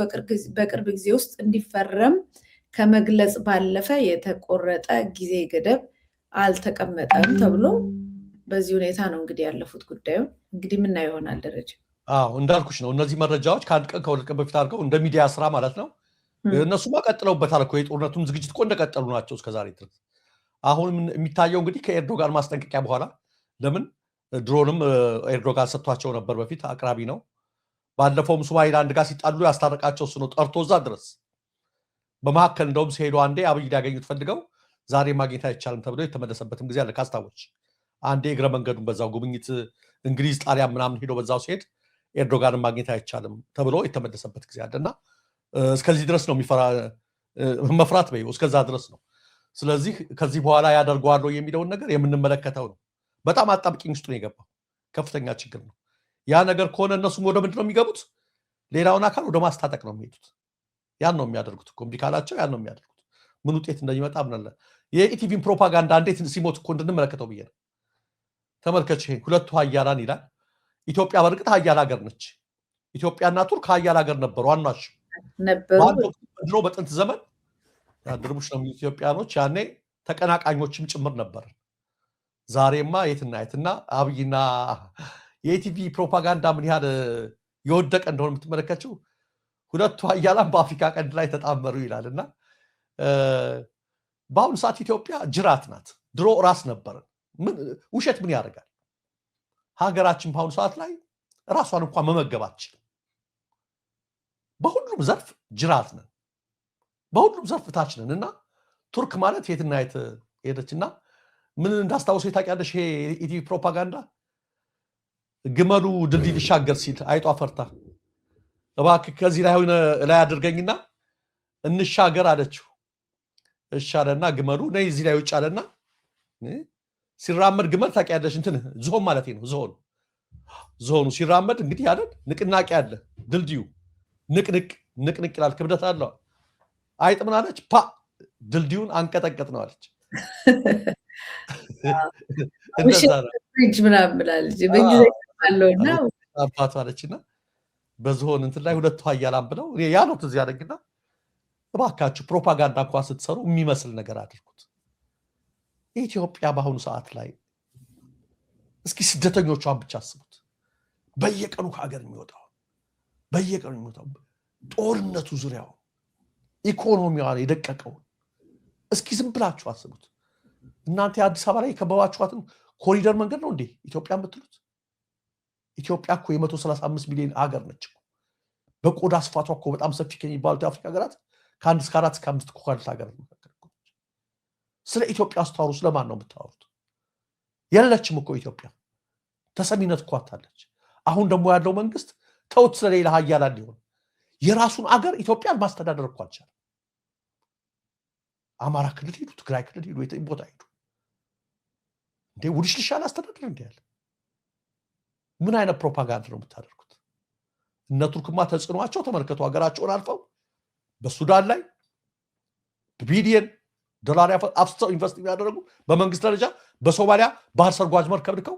በቅርብ ጊዜ ውስጥ እንዲፈረም ከመግለጽ ባለፈ የተቆረጠ ጊዜ ገደብ አልተቀመጠም ተብሎ በዚህ ሁኔታ ነው እንግዲህ ያለፉት ጉዳዩን እንግዲህ ምናየው ይሆናል። ደረጃ እንዳልኩሽ ነው። እነዚህ መረጃዎች ከአንድ ቀን ከሁለት ቀን በፊት አድርገው እንደ ሚዲያ ስራ ማለት ነው እነሱማ ቀጥለውበታል እኮ የጦርነቱን ዝግጅት እኮ እንደቀጠሉ ናቸው እስከዛሬ ድረስ። አሁን የሚታየው እንግዲህ ከኤርዶጋን ማስጠንቀቂያ በኋላ ለምን ድሮንም ኤርዶጋን ሰጥቷቸው ነበር። በፊት አቅራቢ ነው። ባለፈውም ሶማሊላንድ ጋር ሲጣሉ ያስታረቃቸው እሱ ነው ጠርቶ እዛ ድረስ። በመካከል እንደውም ሲሄዱ አንዴ አብይ ሊያገኙት ፈልገው ዛሬ ማግኘት አይቻልም ተብሎ የተመለሰበትም ጊዜ አለ ካስታወች። አንዴ እግረ መንገዱን በዛው ጉብኝት እንግሊዝ ጣሊያን ምናምን ሄዶ በዛው ሲሄድ ኤርዶጋንን ማግኘት አይቻልም ተብሎ የተመለሰበት ጊዜ አለና እስከዚህ ድረስ ነው መፍራት በይው እስከዛ ድረስ ነው። ስለዚህ ከዚህ በኋላ ያደርገዋል የሚለውን ነገር የምንመለከተው ነው። በጣም አጣብቂኝ ውስጥ ነው የገባው። ከፍተኛ ችግር ነው። ያ ነገር ከሆነ እነሱም ወደ ምንድን ነው የሚገቡት? ሌላውን አካል ወደ ማስታጠቅ ነው የሚሄዱት። ያን ነው የሚያደርጉት እኮ እምቢ ካላቸው ያን ነው የሚያደርጉት። ምን ውጤት እንደሚመጣ ምናለ የኢቲቪን ፕሮፓጋንዳ እንዴት ሲሞት እኮ እንድንመለከተው ብዬ ነው። ተመልከች፣ ይሄ ሁለቱ ሀያላን ይላል። ኢትዮጵያ በእርግጥ ሀያል ሀገር ነች። ኢትዮጵያና ቱርክ ሀያል ሀገር ነበሩ። አናሽ ነበሩ በጥንት ዘመን ድርቡሽ ነው ኢትዮጵያኖች ያኔ ተቀናቃኞችም ጭምር ነበር። ዛሬማ የትና አብይና የኢቲቪ ፕሮፓጋንዳ ምን ያህል የወደቀ እንደሆነ የምትመለከችው ሁለቱ ሀያላን በአፍሪካ ቀንድ ላይ ተጣመሩ ይላልና በአሁኑ ሰዓት ኢትዮጵያ ጅራት ናት። ድሮ ራስ ነበር። ውሸት ምን ያደርጋል? ሀገራችን በአሁኑ ሰዓት ላይ ራሷን እንኳን መመገብ አትችልም። በሁሉም ዘርፍ ጅራት ነን፣ በሁሉም ዘርፍ ታች ነን እና ቱርክ ማለት የትና የት ሄደችና ምን እንዳስታውሰው ታውቂያለሽ? ይሄ ኢቲቪ ፕሮፓጋንዳ ግመሉ ድልድይ ሊሻገር ሲል አይጧ ፈርታ እባክህ ከዚህ ላይ አድርገኝና እንሻገር አለችው። እሺ አለና ግመሉ ነይ እዚህ ላይ ውጭ አለና ሲራመድ ግመል ታውቂያለሽ እንትን ዝሆን ማለት ነው። ዝሆኑ ሲራመድ እንግዲህ አይደል ንቅናቄ አለ። ድልድዩ ንቅንቅ ይላል፣ ክብደት አለው። አይጥ ምን አለች? ፓ ድልድዩን አንቀጠቀጥ ነው አለች። አባቷ አለችና በዝሆን እንትን ላይ ሁለቱ ሀያላን ብለው ያሉት እዚህ ያደግና እባካችሁ ፕሮፓጋንዳ እንኳን ስትሰሩ የሚመስል ነገር አድርጉት። ኢትዮጵያ በአሁኑ ሰዓት ላይ እስኪ ስደተኞቿን ብቻ አስቡት። በየቀኑ ከሀገር የሚወጣው ጦርነቱ ዙሪያው ኢኮኖሚዋን የደቀቀውን እስኪ ዝም ብላችሁ አስቡት። እናንተ የአዲስ አበባ ላይ የከበባችኋትን ኮሪደር መንገድ ነው እንዴ ኢትዮጵያ የምትሉት? ኢትዮጵያ እኮ የ135 ሚሊዮን ሀገር ነች። በቆዳ ስፋቷ እኮ በጣም ሰፊ ከሚባሉት የአፍሪካ ሀገራት ከ1 እስከ 4 እስከ 5 እኮ ካሉት ሀገር መካከል። ስለ ኢትዮጵያ አስተዋሩ ስለማን ነው የምታወሩት? የለችም እኮ ኢትዮጵያ፣ ተሰሚነት እኮ አታለች። አሁን ደግሞ ያለው መንግስት ተውት ስለሌላ ሀያላን ሊሆን የራሱን አገር ኢትዮጵያን ማስተዳደር እኮ አልቻለም። አማራ ክልል ሄዱ፣ ትግራይ ክልል ሄዱ፣ የትም ቦታ ሄዱ። እንዴ ውልሽ ልሻል አስተዳደር እንዲ ያለ ምን አይነት ፕሮፓጋንዳ ነው የምታደርጉት? እነ ቱርክማ ተጽዕኗቸው ተመልከቱ። ሀገራቸውን አልፈው በሱዳን ላይ ቢሊየን ዶላር አፍሰው ኢንቨስት የሚያደርጉ በመንግስት ደረጃ በሶማሊያ ባህር ሰርጓጅ መርከብ ልከው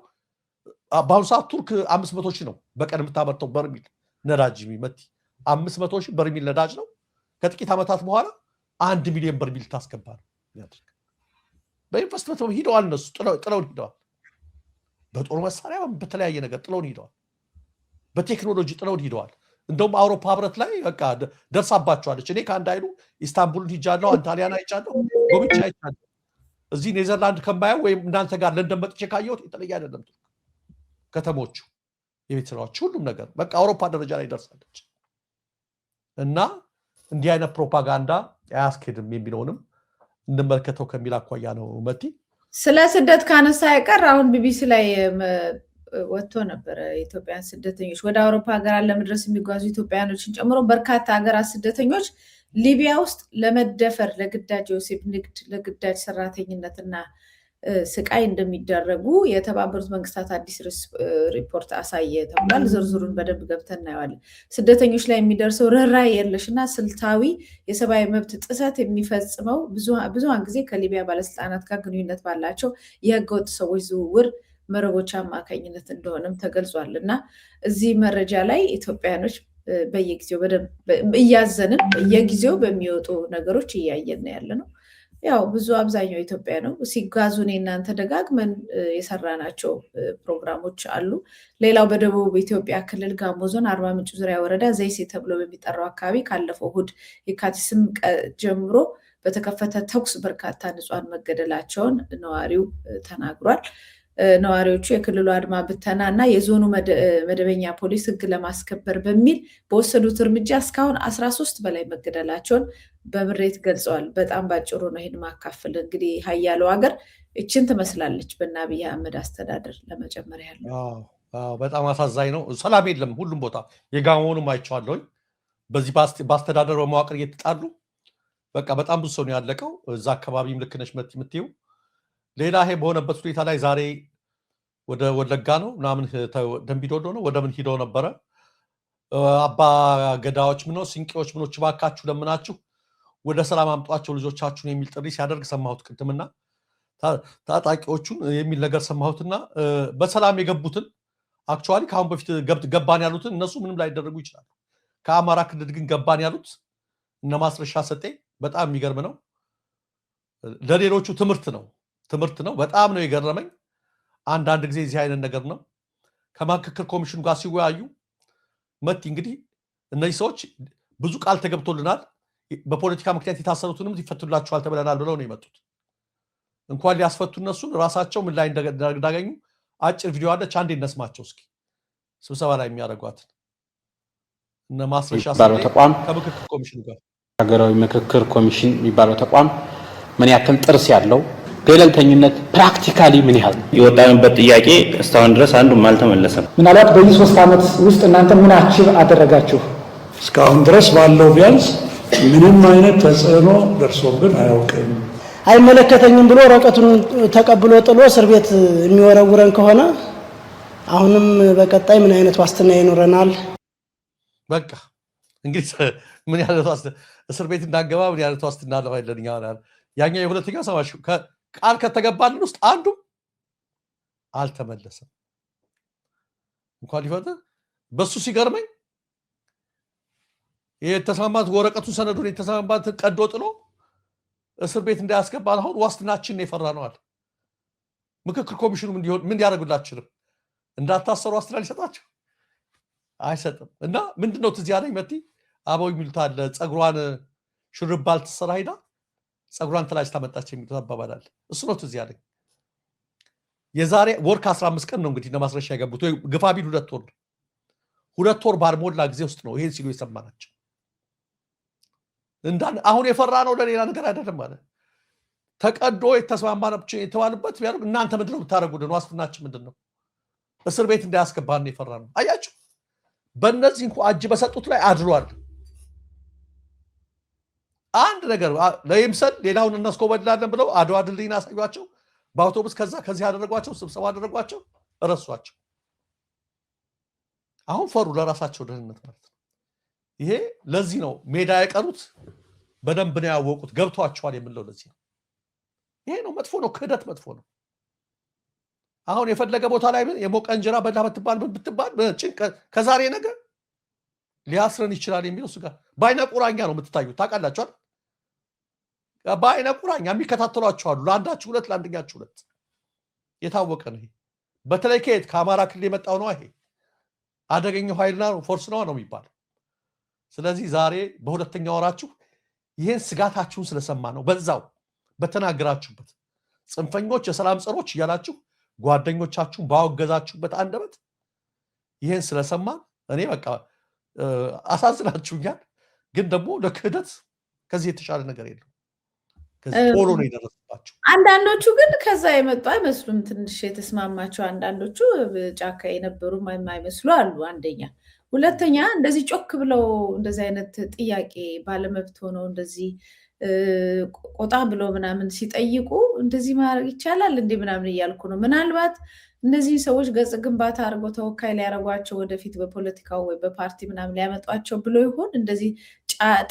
በአሁኑ ሰዓት ቱርክ 500 ሺህ ነው በቀን የምታመርተው በርሚል ነዳጅ። 500 ሺህ በርሚል ነዳጅ ነው። ከጥቂት ዓመታት በኋላ 1 ሚሊዮን በርሜል ታስገባ ነው ያድርግ። በኢንቨስትመንት ሄደዋል፣ እነሱ ጥለውን ሄደዋል። በጦር መሳሪያ በተለያየ ነገር ጥለውን ሄደዋል። በቴክኖሎጂ ጥለውን ሄደዋል። እንደውም አውሮፓ ህብረት ላይ በቃ ደርሳባቸዋለች። እኔ ከአንድ አይሉ ኢስታንቡልን ሂጃለሁ፣ አንታሊያን አይቻለሁ፣ ጎብቻ አይቻለሁ። እዚህ ኔዘርላንድ ከማየው ወይም እናንተ ጋር ለንደን መጥቼ ካየሁት የተለየ አይደለም። ከተሞቹ፣ የቤት ስራዎች፣ ሁሉም ነገር በቃ አውሮፓ ደረጃ ላይ ደርሳለች። እና እንዲህ አይነት ፕሮፓጋንዳ አያስኬድም የሚለውንም እንመልከተው ከሚል አኳያ ነው። መቲ ስለ ስደት ካነሳ አይቀር አሁን ቢቢሲ ላይ ወጥቶ ነበረ። ኢትዮጵያን ስደተኞች ወደ አውሮፓ ሀገራት ለመድረስ የሚጓዙ ኢትዮጵያኖችን ጨምሮ በርካታ ሀገራት ስደተኞች ሊቢያ ውስጥ ለመደፈር፣ ለግዳጅ የወሲብ ንግድ፣ ለግዳጅ ሰራተኝነትና ስቃይ እንደሚደረጉ የተባበሩት መንግስታት አዲስ ሪፖርት አሳየ ተብሏል። ዝርዝሩን በደንብ ገብተን እናየዋለን። ስደተኞች ላይ የሚደርሰው ርኅራኄ የለሽና ስልታዊ የሰብአዊ መብት ጥሰት የሚፈጽመው ብዙሃን ጊዜ ከሊቢያ ባለስልጣናት ጋር ግንኙነት ባላቸው የህገወጥ ሰዎች ዝውውር መረቦች አማካኝነት እንደሆነም ተገልጿል። እና እዚህ መረጃ ላይ ኢትዮጵያኖች በየጊዜው በደንብ እያዘንን በየጊዜው በሚወጡ ነገሮች እያየን ያለ ነው። ያው ብዙ አብዛኛው ኢትዮጵያ ነው ሲጓዙ እኔ እናንተ ደጋግመን የሰራናቸው ፕሮግራሞች አሉ። ሌላው በደቡብ ኢትዮጵያ ክልል ጋሞ ዞን አርባ ምንጭ ዙሪያ ወረዳ ዘይሴ ተብሎ በሚጠራው አካባቢ ካለፈው እሑድ የካቲት 8 ጀምሮ በተከፈተ ተኩስ በርካታ ንጹሃን መገደላቸውን ነዋሪው ተናግሯል። ነዋሪዎቹ የክልሉ አድማ ብተና እና የዞኑ መደበኛ ፖሊስ ህግ ለማስከበር በሚል በወሰዱት እርምጃ እስካሁን 13 በላይ መገደላቸውን በምሬት ገልጸዋል። በጣም ባጭሩ ነው ይህን ማካፈል። እንግዲህ ሀያለው ሀገር እችን ትመስላለች በእነ አብይ አህመድ አስተዳደር ለመጨመር ያለው። በጣም አሳዛኝ ነው። ሰላም የለም ሁሉም ቦታ። የጋሞንም አይቼዋለሁኝ። በዚህ በአስተዳደር በመዋቅር እየተጣሉ በቃ በጣም ብዙ ሰው ነው ያለቀው። እዛ አካባቢም ልክ ነሽ መቲ የምትይው። ሌላ ይሄ በሆነበት ሁኔታ ላይ ዛሬ ወደ ወለጋ ነው ምናምን ደንቢዶሎ ነው ወደ ምን ሂደው ነበረ አባ ገዳዎች ምነው ሲንቄዎች ምኖች ባካችሁ ለምናችሁ ወደ ሰላም አምጧቸው ልጆቻችሁን የሚል ጥሪ ሲያደርግ ሰማሁት ቅድምና ታጣቂዎቹን የሚል ነገር ሰማሁትና በሰላም የገቡትን አክቹአሊ ካሁን በፊት ገባን ያሉትን እነሱ ምንም ላይ ያደረጉ ይችላል። ከአማራ ክልል ግን ገባን ያሉት እነ ማስረሻ ሰጤ በጣም የሚገርም ነው። ለሌሎቹ ትምህርት ነው። በጣም ነው የገረመኝ። አንዳንድ ጊዜ እዚህ አይነት ነገር ነው። ከማክክር ኮሚሽኑ ጋር ሲወያዩ መቲ እንግዲህ እነዚህ ሰዎች ብዙ ቃል ተገብቶልናል፣ በፖለቲካ ምክንያት የታሰሩትንም ይፈቱላቸዋል ተብለናል ብለው ነው የመጡት። እንኳን ሊያስፈቱ እነሱን ራሳቸው ምን ላይ እንዳገኙ አጭር ቪዲዮ አለች። አንዴ እነስማቸው እስኪ ስብሰባ ላይ የሚያደርጓትን እነ ማስረሻ ተቋም ከምክክር ኮሚሽኑ ጋር ሀገራዊ ምክክር ኮሚሽን የሚባለው ተቋም ምን ያክል ጥርስ ያለው ገለልተኝነት ፕራክቲካሊ ምን ያህል የወጣንበት ጥያቄ እስካሁን ድረስ አንዱም አልተመለሰም። ምናልባት በዚህ 3 ዓመት ውስጥ እናንተ ምን አቺቭ አደረጋችሁ? እስካሁን ድረስ ባለው ቢያንስ ምንም አይነት ተጽዕኖ ደርሶብን አያውቅም። አይመለከተኝም ብሎ ወረቀቱን ተቀብሎ ጥሎ እስር ቤት የሚወረውረን ከሆነ አሁንም በቀጣይ ምን አይነት ዋስትና ይኖረናል? በቃ እንግዲህ ምን ያህል እስር ቤት እንዳንገባ ምን ያህል ዋስትና አለው አይደል? ያኛው የሁለተኛው ሰማሽ ቃል ከተገባልን ውስጥ አንዱ አልተመለሰም። እንኳን ሊፈታ በሱ ሲገርመኝ የተስማማት ወረቀቱን ሰነዱን የተስማማት ቀዶ ጥሎ እስር ቤት እንዳያስገባ አሁን ዋስትናችን የፈራ ነዋል። ምክክር ኮሚሽኑ ምን ያደርጉላችሁ? እንዳታሰሩ ዋስትና ሊሰጣቸው አይሰጥም። እና ምንድነው ትዝ ያለኝ መቲ አበው የሚሉት አለ ጸጉሯን ሽርባ ልትሰራ ሄዳ ጸጉሯን ተላጭ ታመጣች የሚሉት አባባል አለ። እሱ ነው ትዝ ያለኝ። የዛሬ ወር ከ15 ቀን ነው እንግዲህ ለማስረሻ የገቡት ወይ ግፋ ቢል 2 ወር ባልሞላ ጊዜ ውስጥ ነው ይሄን ሲሉ የሰማናቸው። አሁን የፈራ ነው ለሌላ ነገር አይደለም ማለት ተቀዶ የተስማማናቸው የተባሉበት ቢያደርግ እናንተ ምንድነው ብታደርጉልን? ዋስትናችን ምንድነው? እስር ቤት እንዳያስገባን ነው የፈራ ነው። አያችሁ በእነዚህ እንኳን እጅ በሰጡት ላይ አድሯል። አንድ ነገር ለይምሰል ሌላውን እናስኮበድላለን ብለው አድዋ ድልድይን አሳዩአቸው። በአውቶቡስ ከዚህ ያደረጓቸው ስብሰባ አደረጓቸው፣ እረሷቸው። አሁን ፈሩ ለራሳቸው ደህንነት ማለት ነው። ይሄ ለዚህ ነው ሜዳ የቀሩት በደንብ ነው ያወቁት፣ ገብቷቸዋል የምንለው ለዚህ ነው። ይሄ ነው መጥፎ ነው፣ ክህደት መጥፎ ነው። አሁን የፈለገ ቦታ ላይ የሞቀ እንጀራ በላ ብትባል ከዛሬ ነገር ሊያስረን ይችላል የሚለው እሱ ጋር በአይነ ቁራኛ ነው የምትታዩት። ታውቃላችኋል። በአይነ ቁራኛ የሚከታተሏቸው አሉ። ለአንዳችሁ ሁለት ለአንደኛችሁ ሁለት የታወቀ ነው። በተለይ ከየት ከአማራ ክልል የመጣው ነው። ይሄ አደገኛው ኃይልና ፎርስ ነው የሚባለው። ስለዚህ ዛሬ በሁለተኛ ወራችሁ ይሄን ስጋታችሁን ስለሰማ ነው በዛው በተናገራችሁበት ጽንፈኞች የሰላም ጸሮች እያላችሁ ጓደኞቻችሁን ባወገዛችሁበት አንደበት ይሄን ስለሰማ እኔ በቃ አሳዝናችሁኛል። ግን ደግሞ ለክህደት ከዚህ የተሻለ ነገር የለም። ከዚህ ቶሎ ነው የደረሰባቸው። አንዳንዶቹ ግን ከዛ የመጡ አይመስሉም። ትንሽ የተስማማቸው አንዳንዶቹ ጫካ የነበሩ የማይመስሉ አሉ። አንደኛ ሁለተኛ እንደዚህ ጮክ ብለው እንደዚህ አይነት ጥያቄ ባለመብት ሆነው እንደዚህ ቆጣ ብለው ምናምን ሲጠይቁ እንደዚህ ማድረግ ይቻላል እንዴ ምናምን እያልኩ ነው። ምናልባት እነዚህ ሰዎች ገጽ ግንባታ አድርገው ተወካይ ሊያረጓቸው ወደፊት በፖለቲካው ወይ በፓርቲ ምናምን ሊያመጧቸው ብሎ ይሆን እንደዚህ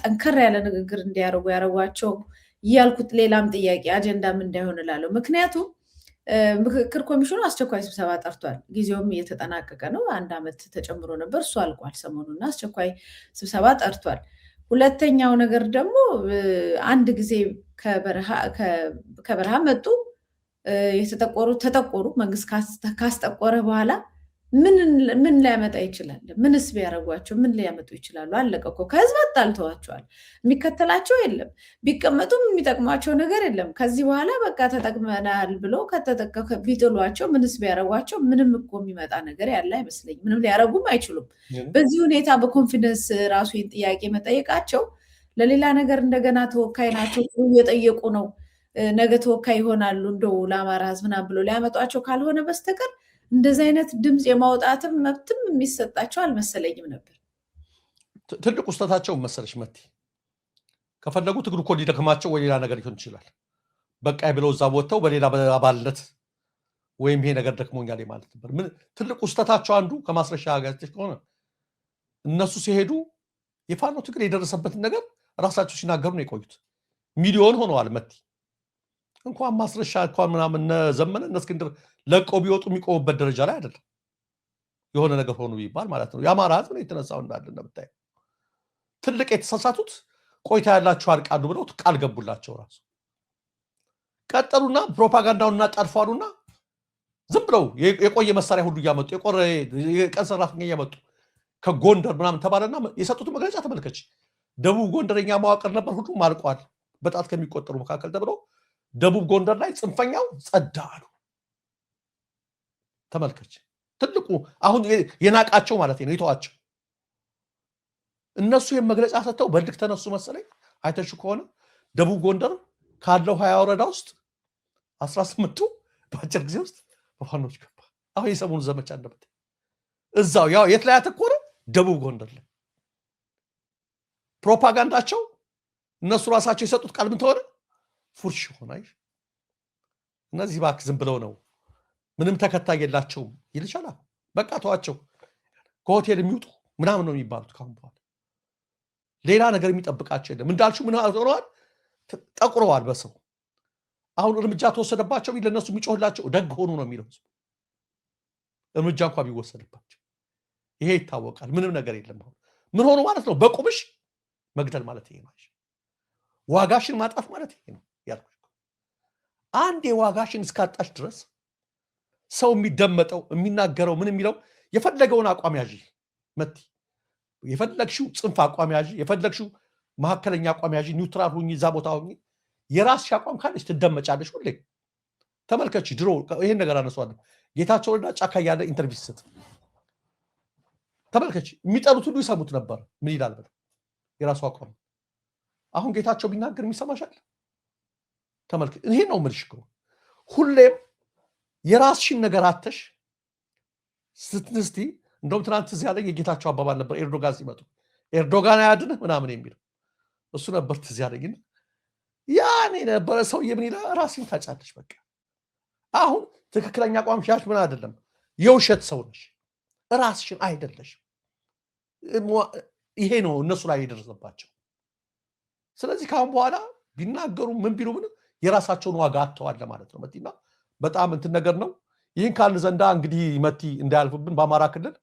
ጠንከር ያለ ንግግር እንዲያደርጉ ያረጓቸው እያልኩት ሌላም ጥያቄ አጀንዳም እንዳይሆን እላለሁ። ምክንያቱም ምክክር ኮሚሽኑ አስቸኳይ ስብሰባ ጠርቷል። ጊዜውም እየተጠናቀቀ ነው። 1 ዓመት ተጨምሮ ነበር፣ እሱ አልቋል ሰሞኑና አስቸኳይ ስብሰባ ጠርቷል። ሁለተኛው ነገር ደግሞ አንድ ጊዜ ከበረሃ መጡ የተጠቆሩ ተጠቆሩ። መንግስት ካስጠቆረ በኋላ ምን ሊያመጣ ይችላል? ምንስ ቢያረጓቸው ምን ሊያመጡ ይችላሉ? አለቀ እኮ። ከህዝብ አጣልተዋቸዋል። የሚከተላቸው የለም። ቢቀመጡም የሚጠቅሟቸው ነገር የለም። ከዚህ በኋላ በቃ ተጠቅመናል ብሎ ቢጥሏቸው ምንስ ቢያረጓቸው ምንም እኮ የሚመጣ ነገር ያለ አይመስለኝም። ምንም ሊያረጉም አይችሉም። በዚህ ሁኔታ በኮንፊደንስ ራሱ ጥያቄ መጠየቃቸው ለሌላ ነገር እንደገና ተወካይ ናቸው እየጠየቁ ነው፣ ነገ ተወካይ ይሆናሉ እንደው ለአማራ ህዝብ ምናምን ብሎ ሊያመጧቸው ካልሆነ በስተቀር እንደዚህ አይነት ድምፅ የማውጣትም መብትም የሚሰጣቸው አልመሰለኝም ነበር። ትልቅ ውስጠታቸው መሰለሽ መቲ ከፈለጉ ትግሉ እኮ ሊደክማቸው ወይ ሌላ ነገር ሊሆን ይችላል። በቃ ብለው እዛ ወጥተው በሌላ አባልነት ወይም ይሄ ነገር ደክሞኛል ማለት ነበር። ምን ትልቅ ውስጠታቸው አንዱ ከማስረሻ ጋዜጦች ከሆነ እነሱ ሲሄዱ የፋኖ ትግል የደረሰበትን ነገር ራሳቸው ሲናገሩ ነው የቆዩት። ሚሊዮን ሆነዋል መቲ እንኳን ማስረሻ እንኳን ምናምን ዘመነ እነ እስክንድር ለቀው ቢወጡ የሚቆሙበት ደረጃ ላይ አይደለም። የሆነ ነገር ሆኑ ይባል ማለት ነው። የአማራ ህዝብ ነው የተነሳው እንዳለ እንደምታይ። ትልቅ የተሳሳቱት ቆይታ ያላችሁ አርቃዱ ብለው ቃል ገቡላቸው። ራሱ ቀጠሉና ፕሮፓጋንዳውንና ጣድፏሉና ዝም ብለው የቆየ መሳሪያ ሁሉ እያመጡ የቀን ሰራተኛ እያመጡ ከጎንደር ምናምን ተባለና የሰጡት መግለጫ ተመልከች። ደቡብ ጎንደረኛ መዋቅር ነበር፣ ሁሉም አልቋል በጣት ከሚቆጠሩ መካከል ተብሎ ደቡብ ጎንደር ላይ ጽንፈኛው ጸዳ አሉ። ተመልከች። ትልቁ አሁን የናቃቸው ማለት ነው የተዋቸው እነሱ የመግለጫ ሰጥተው በልክ ተነሱ መሰለኝ። አይተሽ ከሆነ ደቡብ ጎንደር ካለው 20 ወረዳ ውስጥ 18ቱ በአጭር ጊዜ ውስጥ በፋኖች ገባ። አሁን የሰሞኑ ዘመቻ እንደምት እዛው ያው የት ላይ አተኮረ? ደቡብ ጎንደር ላይ። ፕሮፓጋንዳቸው እነሱ ራሳቸው የሰጡት ቃል ምን ተሆነ? ፉርሽ ሆናይ። እነዚህ ባክ ዝም ብለው ነው ምንም ተከታይ የላቸውም ይልሻል። በቃ ተዋቸው፣ ከሆቴል የሚውጡ ምናምን ነው የሚባሉት። ካሁን በኋላ ሌላ ነገር የሚጠብቃቸው የለም። እንዳልሽው ምን ሆነዋል? ጠቁረዋል በሰው። አሁን እርምጃ ተወሰደባቸው ቢል ለነሱ የሚጮህላቸው ደግ ሆኑ ነው የሚለው። እርምጃ እንኳን ቢወሰድባቸው ይሄ ይታወቃል። ምንም ነገር የለም። አሁን ምን ሆኑ ማለት ነው? በቁምሽ መግደል ማለት ይሄ ነው። ዋጋሽን ማጣት ማለት ይሄ ነው ያልኩሽ። አንድ የዋጋሽን እስካጣሽ ድረስ ሰው የሚደመጠው የሚናገረው ምን የሚለው የፈለገውን አቋም ያዢ መቲ፣ የፈለግሽው ጽንፍ አቋም ያዢ፣ የፈለግሽው መካከለኛ አቋም ያዢ፣ ኒውትራል ሁኚ፣ እዛ ቦታ ሁኚ። የራስሽ አቋም ካለሽ ትደመጫለሽ። ሁሌ ተመልከች። ድሮ ይሄን ነገር አነሳዋለሁ። ጌታቸው ረዳ ጫካ ያለ ኢንተርቪው ሲሰጥ ተመልከች። የሚጠሉት ሁሉ ይሰሙት ነበር። ምን ይላል ብለው የራሱ አቋም። አሁን ጌታቸው ቢናገር የሚሰማሻል? ተመልከች። ይሄ ነው የምልሽ እኮ ሁሌም የራስሽን ነገር አተሽ ስትንስቲ። እንደውም ትናንት እዚህ ያለኝ የጌታቸው አባባል ነበር። ኤርዶጋን ሲመጡ ኤርዶጋን አያድንህ ምናምን የሚለው እሱ ነበር ትዝ ያለኝ። ያኔ ነበረ ሰውዬ ምን ይላል? ራስሽን ታጫለሽ። በቃ አሁን ትክክለኛ አቋም ሻሽ ምን አይደለም፣ የውሸት ሰው ነሽ፣ ራስሽን አይደለሽ። ይሄ ነው እነሱ ላይ የደረሰባቸው። ስለዚህ ካሁን በኋላ ቢናገሩ ምን ቢሉ ምን የራሳቸውን ዋጋ አጥተዋል ማለት ነው መቲና በጣም እንትን ነገር ነው። ይህን ካልን ዘንዳ እንግዲህ መቲ እንዳያልፍብን በአማራ ክልል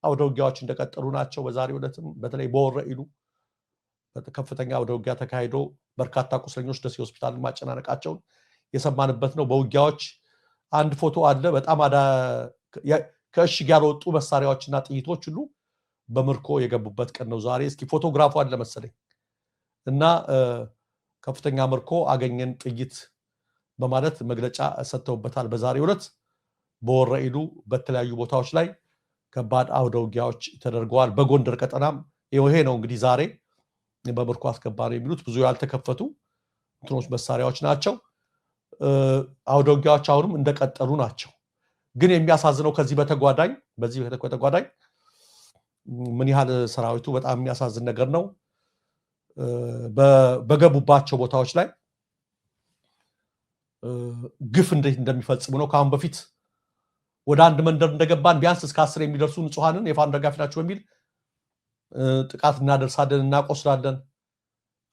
አውደ ውጊያዎች እንደቀጠሉ ናቸው። በዛሬው ዕለትም በተለይ በወረኢሉ ከፍተኛ ወደ ውጊያ ተካሂዶ በርካታ ቁስለኞች ደሴ ሆስፒታል ማጨናነቃቸውን የሰማንበት ነው። በውጊያዎች አንድ ፎቶ አለ። በጣም ከእሽግ ያልወጡ መሳሪያዎችና ጥይቶች ሁሉ በምርኮ የገቡበት ቀን ነው ዛሬ። እስኪ ፎቶግራፉ አለ መሰለኝ እና ከፍተኛ ምርኮ አገኘን ጥይት በማለት መግለጫ ሰጥተውበታል። በዛሬው ዕለት በወረኢሉ በተለያዩ ቦታዎች ላይ ከባድ አውደ ውጊያዎች ተደርገዋል። በጎንደር ቀጠናም ይሄ ነው እንግዲህ ዛሬ በምርኮ አስገባሪ የሚሉት ብዙ ያልተከፈቱ እንትኖች መሳሪያዎች ናቸው። አውደ ውጊያዎች አሁንም እንደቀጠሉ ናቸው። ግን የሚያሳዝነው ከዚህ በተጓዳኝ ምን ያህል ሰራዊቱ በጣም የሚያሳዝን ነገር ነው። በገቡባቸው ቦታዎች ላይ ግፍ እንዴት እንደሚፈጽሙ ነው። ከአሁን በፊት ወደ አንድ መንደር እንደገባን ቢያንስ እስከ 10 የሚደርሱ ንጹሃንን የፋኖ ደጋፊ ናቸው በሚል ጥቃት እናደርሳለን፣ እናቆስላለን፣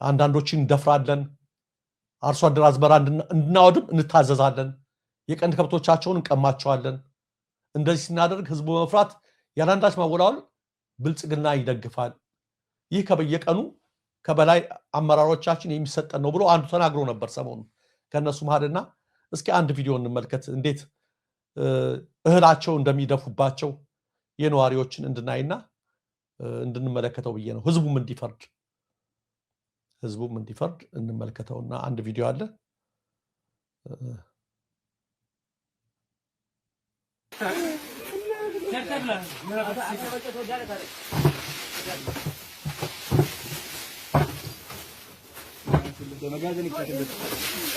አንዳንዶችን እንደፍራለን፣ አርሶ አደር አዝመራ እንድናወድም እንታዘዛለን፣ የቀንድ ከብቶቻቸውን እንቀማቸዋለን። እንደዚህ ስናደርግ ህዝቡ በመፍራት ያላንዳች ማወላወል ብልጽግና ይደግፋል። ይህ ከበየቀኑ ከበላይ አመራሮቻችን የሚሰጠን ነው ብሎ አንዱ ተናግሮ ነበር ሰሞኑን ከነሱ መሃልና እስኪ አንድ ቪዲዮ እንመልከት። እንዴት እህላቸው እንደሚደፉባቸው የነዋሪዎችን እንድናይና እንድንመለከተው ብዬ ነው። ህዝቡም እንዲፈርድ እንመልከተውና አንድ ቪዲዮ አለ።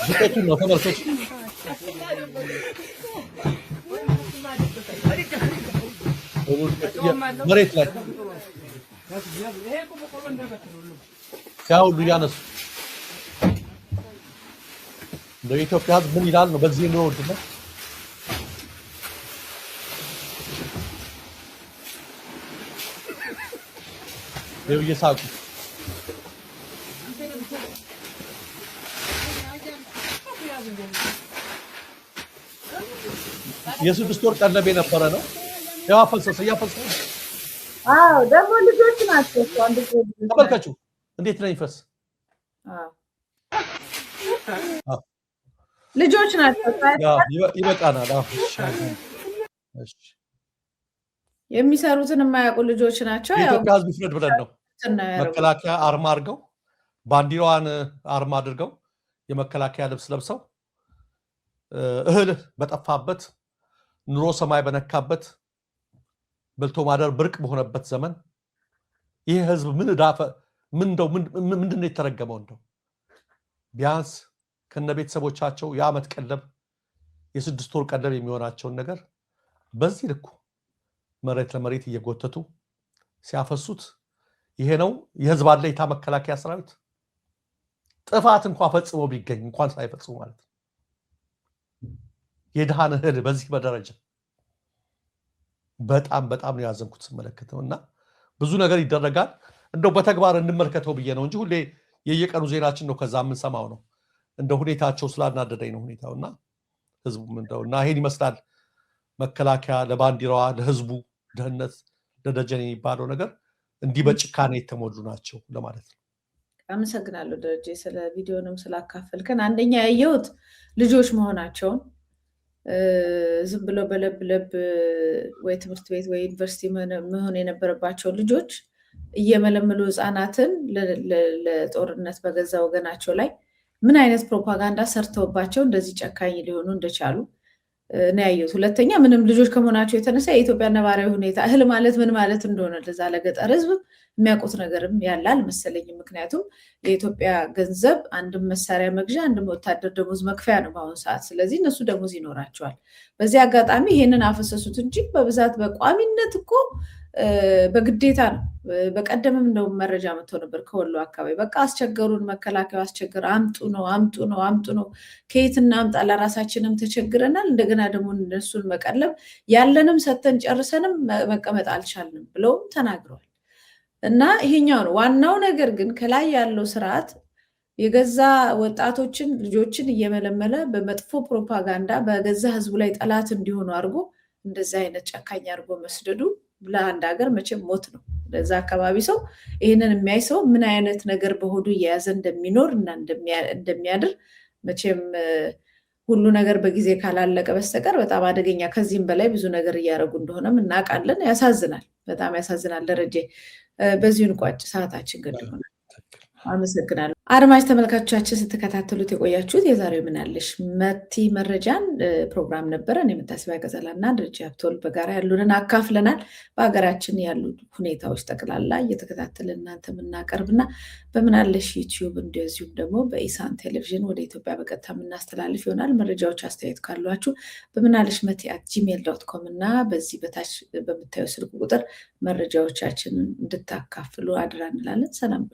ዝቀቱን ነው ተመልከቱ። መሬት ላይ ሁሉ እያነሱ በኢትዮጵያ ህዝብ ምን ይላል ነው በዚህ ነው ውድነት እየሳቁ የስድስት ወር ቀለብ የነበረ ነው። ያው አፈሰሰ። አዎ ደግሞ ልጆች ናቸው። ተመልከቱ እንዴት ነው ይፈስ። ልጆች ናቸው። ይበቃናል። የሚሰሩትን የማያውቁ ልጆች ናቸው። የኢትዮጵያ ህዝብ ይፍረድ ብለን ነው። መከላከያ አርማ አድርገው ባንዲራዋን አርማ አድርገው የመከላከያ ልብስ ለብሰው እህል በጠፋበት ኑሮ ሰማይ በነካበት በልቶ ማደር ብርቅ በሆነበት ዘመን ይህ ህዝብ ምን ዳፈ ምንድነው የተረገመው? እንደው ቢያንስ ከነ ቤተሰቦቻቸው የዓመት ቀለብ የስድስት ወር ቀለብ የሚሆናቸውን ነገር በዚህ ልኩ መሬት ለመሬት እየጎተቱ ሲያፈሱት ይሄ ነው የህዝብ አለኝታ መከላከያ ሰራዊት። ጥፋት እንኳን ፈጽሞ ቢገኝ እንኳን ሳይፈጽሙ ማለት የድሃን እህል በዚህ በደረጃ በጣም ነው ያዘንኩት ስመለከተው። እና ብዙ ነገር ይደረጋል። እንደው በተግባር እንመልከተው ብዬ ነው እንጂ ሁሌ የየቀኑ ዜናችን ነው ከዛ የምንሰማው ነው። እንደ ሁኔታቸው ስላናደደኝ ነው ሁኔታውና ህዝቡም እንደውና ይሄን ይመስላል መከላከያ ለባንዲራዋ ለህዝቡ ደህንነት ለደጀን የሚባለው ነገር እንዲህ በጭካኔ የተሞሉ ናቸው ለማለት ነው። አመሰግናለሁ ደረጀ ስለ ቪዲዮንም ስላካፈልከን። አንደኛ ያየሁት ልጆች መሆናቸውን ዝም ብሎ በለብለብ ወይ ትምህርት ቤት ወይ ዩኒቨርሲቲ መሆን የነበረባቸው ልጆች እየመለመሉ ህፃናትን ለጦርነት በገዛ ወገናቸው ላይ ምን አይነት ፕሮፓጋንዳ ሰርተውባቸው እንደዚህ ጨካኝ ሊሆኑ እንደቻሉ ነው ያየሁት። ሁለተኛ ምንም ልጆች ከመሆናቸው የተነሳ የኢትዮጵያ ነባራዊ ሁኔታ እህል ማለት ምን ማለት እንደሆነ ለዛ ለገጠር ህዝብ የሚያውቁት ነገርም ያለ አልመሰለኝም። ምክንያቱም የኢትዮጵያ ገንዘብ አንድም መሳሪያ መግዣ አንድም ወታደር ደሞዝ መክፈያ ነው በአሁኑ ሰዓት። ስለዚህ እነሱ ደሞዝ ይኖራቸዋል። በዚህ አጋጣሚ ይሄንን አፈሰሱት እንጂ በብዛት በቋሚነት እኮ በግዴታ ነው። በቀደምም እንደውም መረጃ መጥቶ ነበር ከወሎ አካባቢ። በቃ አስቸገሩን፣ መከላከያ አስቸገረ፣ አምጡ ነው ከየት እናምጣ፣ ለራሳችንም ተቸግረናል፣ እንደገና ደግሞ እነሱን መቀለብ ያለንም ሰተን ጨርሰንም መቀመጥ አልቻልንም ብለውም ተናግረዋል። እና ይሄኛው ነው ዋናው ነገር። ግን ከላይ ያለው ስርዓት የገዛ ወጣቶችን ልጆችን እየመለመለ በመጥፎ ፕሮፓጋንዳ በገዛ ህዝቡ ላይ ጠላት እንዲሆኑ አድርጎ እንደዛ አይነት ጨካኝ አድርጎ መስደዱ ለአንድ ሀገር መቼም ሞት ነው። ለዛ አካባቢ ሰው ይህንን የሚያይ ሰው ምን አይነት ነገር በሆዱ እየያዘ እንደሚኖር እና እንደሚያድር መቼም ሁሉ ነገር በጊዜ ካላለቀ በስተቀር በጣም አደገኛ፣ ከዚህም በላይ ብዙ ነገር እያደረጉ እንደሆነም እናውቃለን። ያሳዝናል፣ በጣም ያሳዝናል። ደረጀ በዚሁን ቋጭ፣ ሰዓታችን ገድሆናል። አመሰግናለሁ። አድማጭ ተመልካቾቻችን ስትከታተሉት የቆያችሁት የዛሬው ምን አለሽ መቲ መረጃን ፕሮግራም ነበረ። እኔ መታሰቢያ ገዘላና ደረጀ ሀብተወልድ በጋራ ያሉንን አካፍለናል። በሀገራችን ያሉ ሁኔታዎች ጠቅላላ እየተከታተልን እናንተ የምናቀርብና በምን አለሽ ዩቲዩብ እንደዚሁም ደግሞ በኢሳን ቴሌቪዥን ወደ ኢትዮጵያ በቀጥታ የምናስተላልፍ ይሆናል። መረጃዎች አስተያየት ካሏችሁ በምን አለሽ መቲ @gmail.com እና በዚህ በታች በምታዩ ስልክ ቁጥር መረጃዎቻችንን እንድታካፍሉ አድራ እንላለን። ሰላም።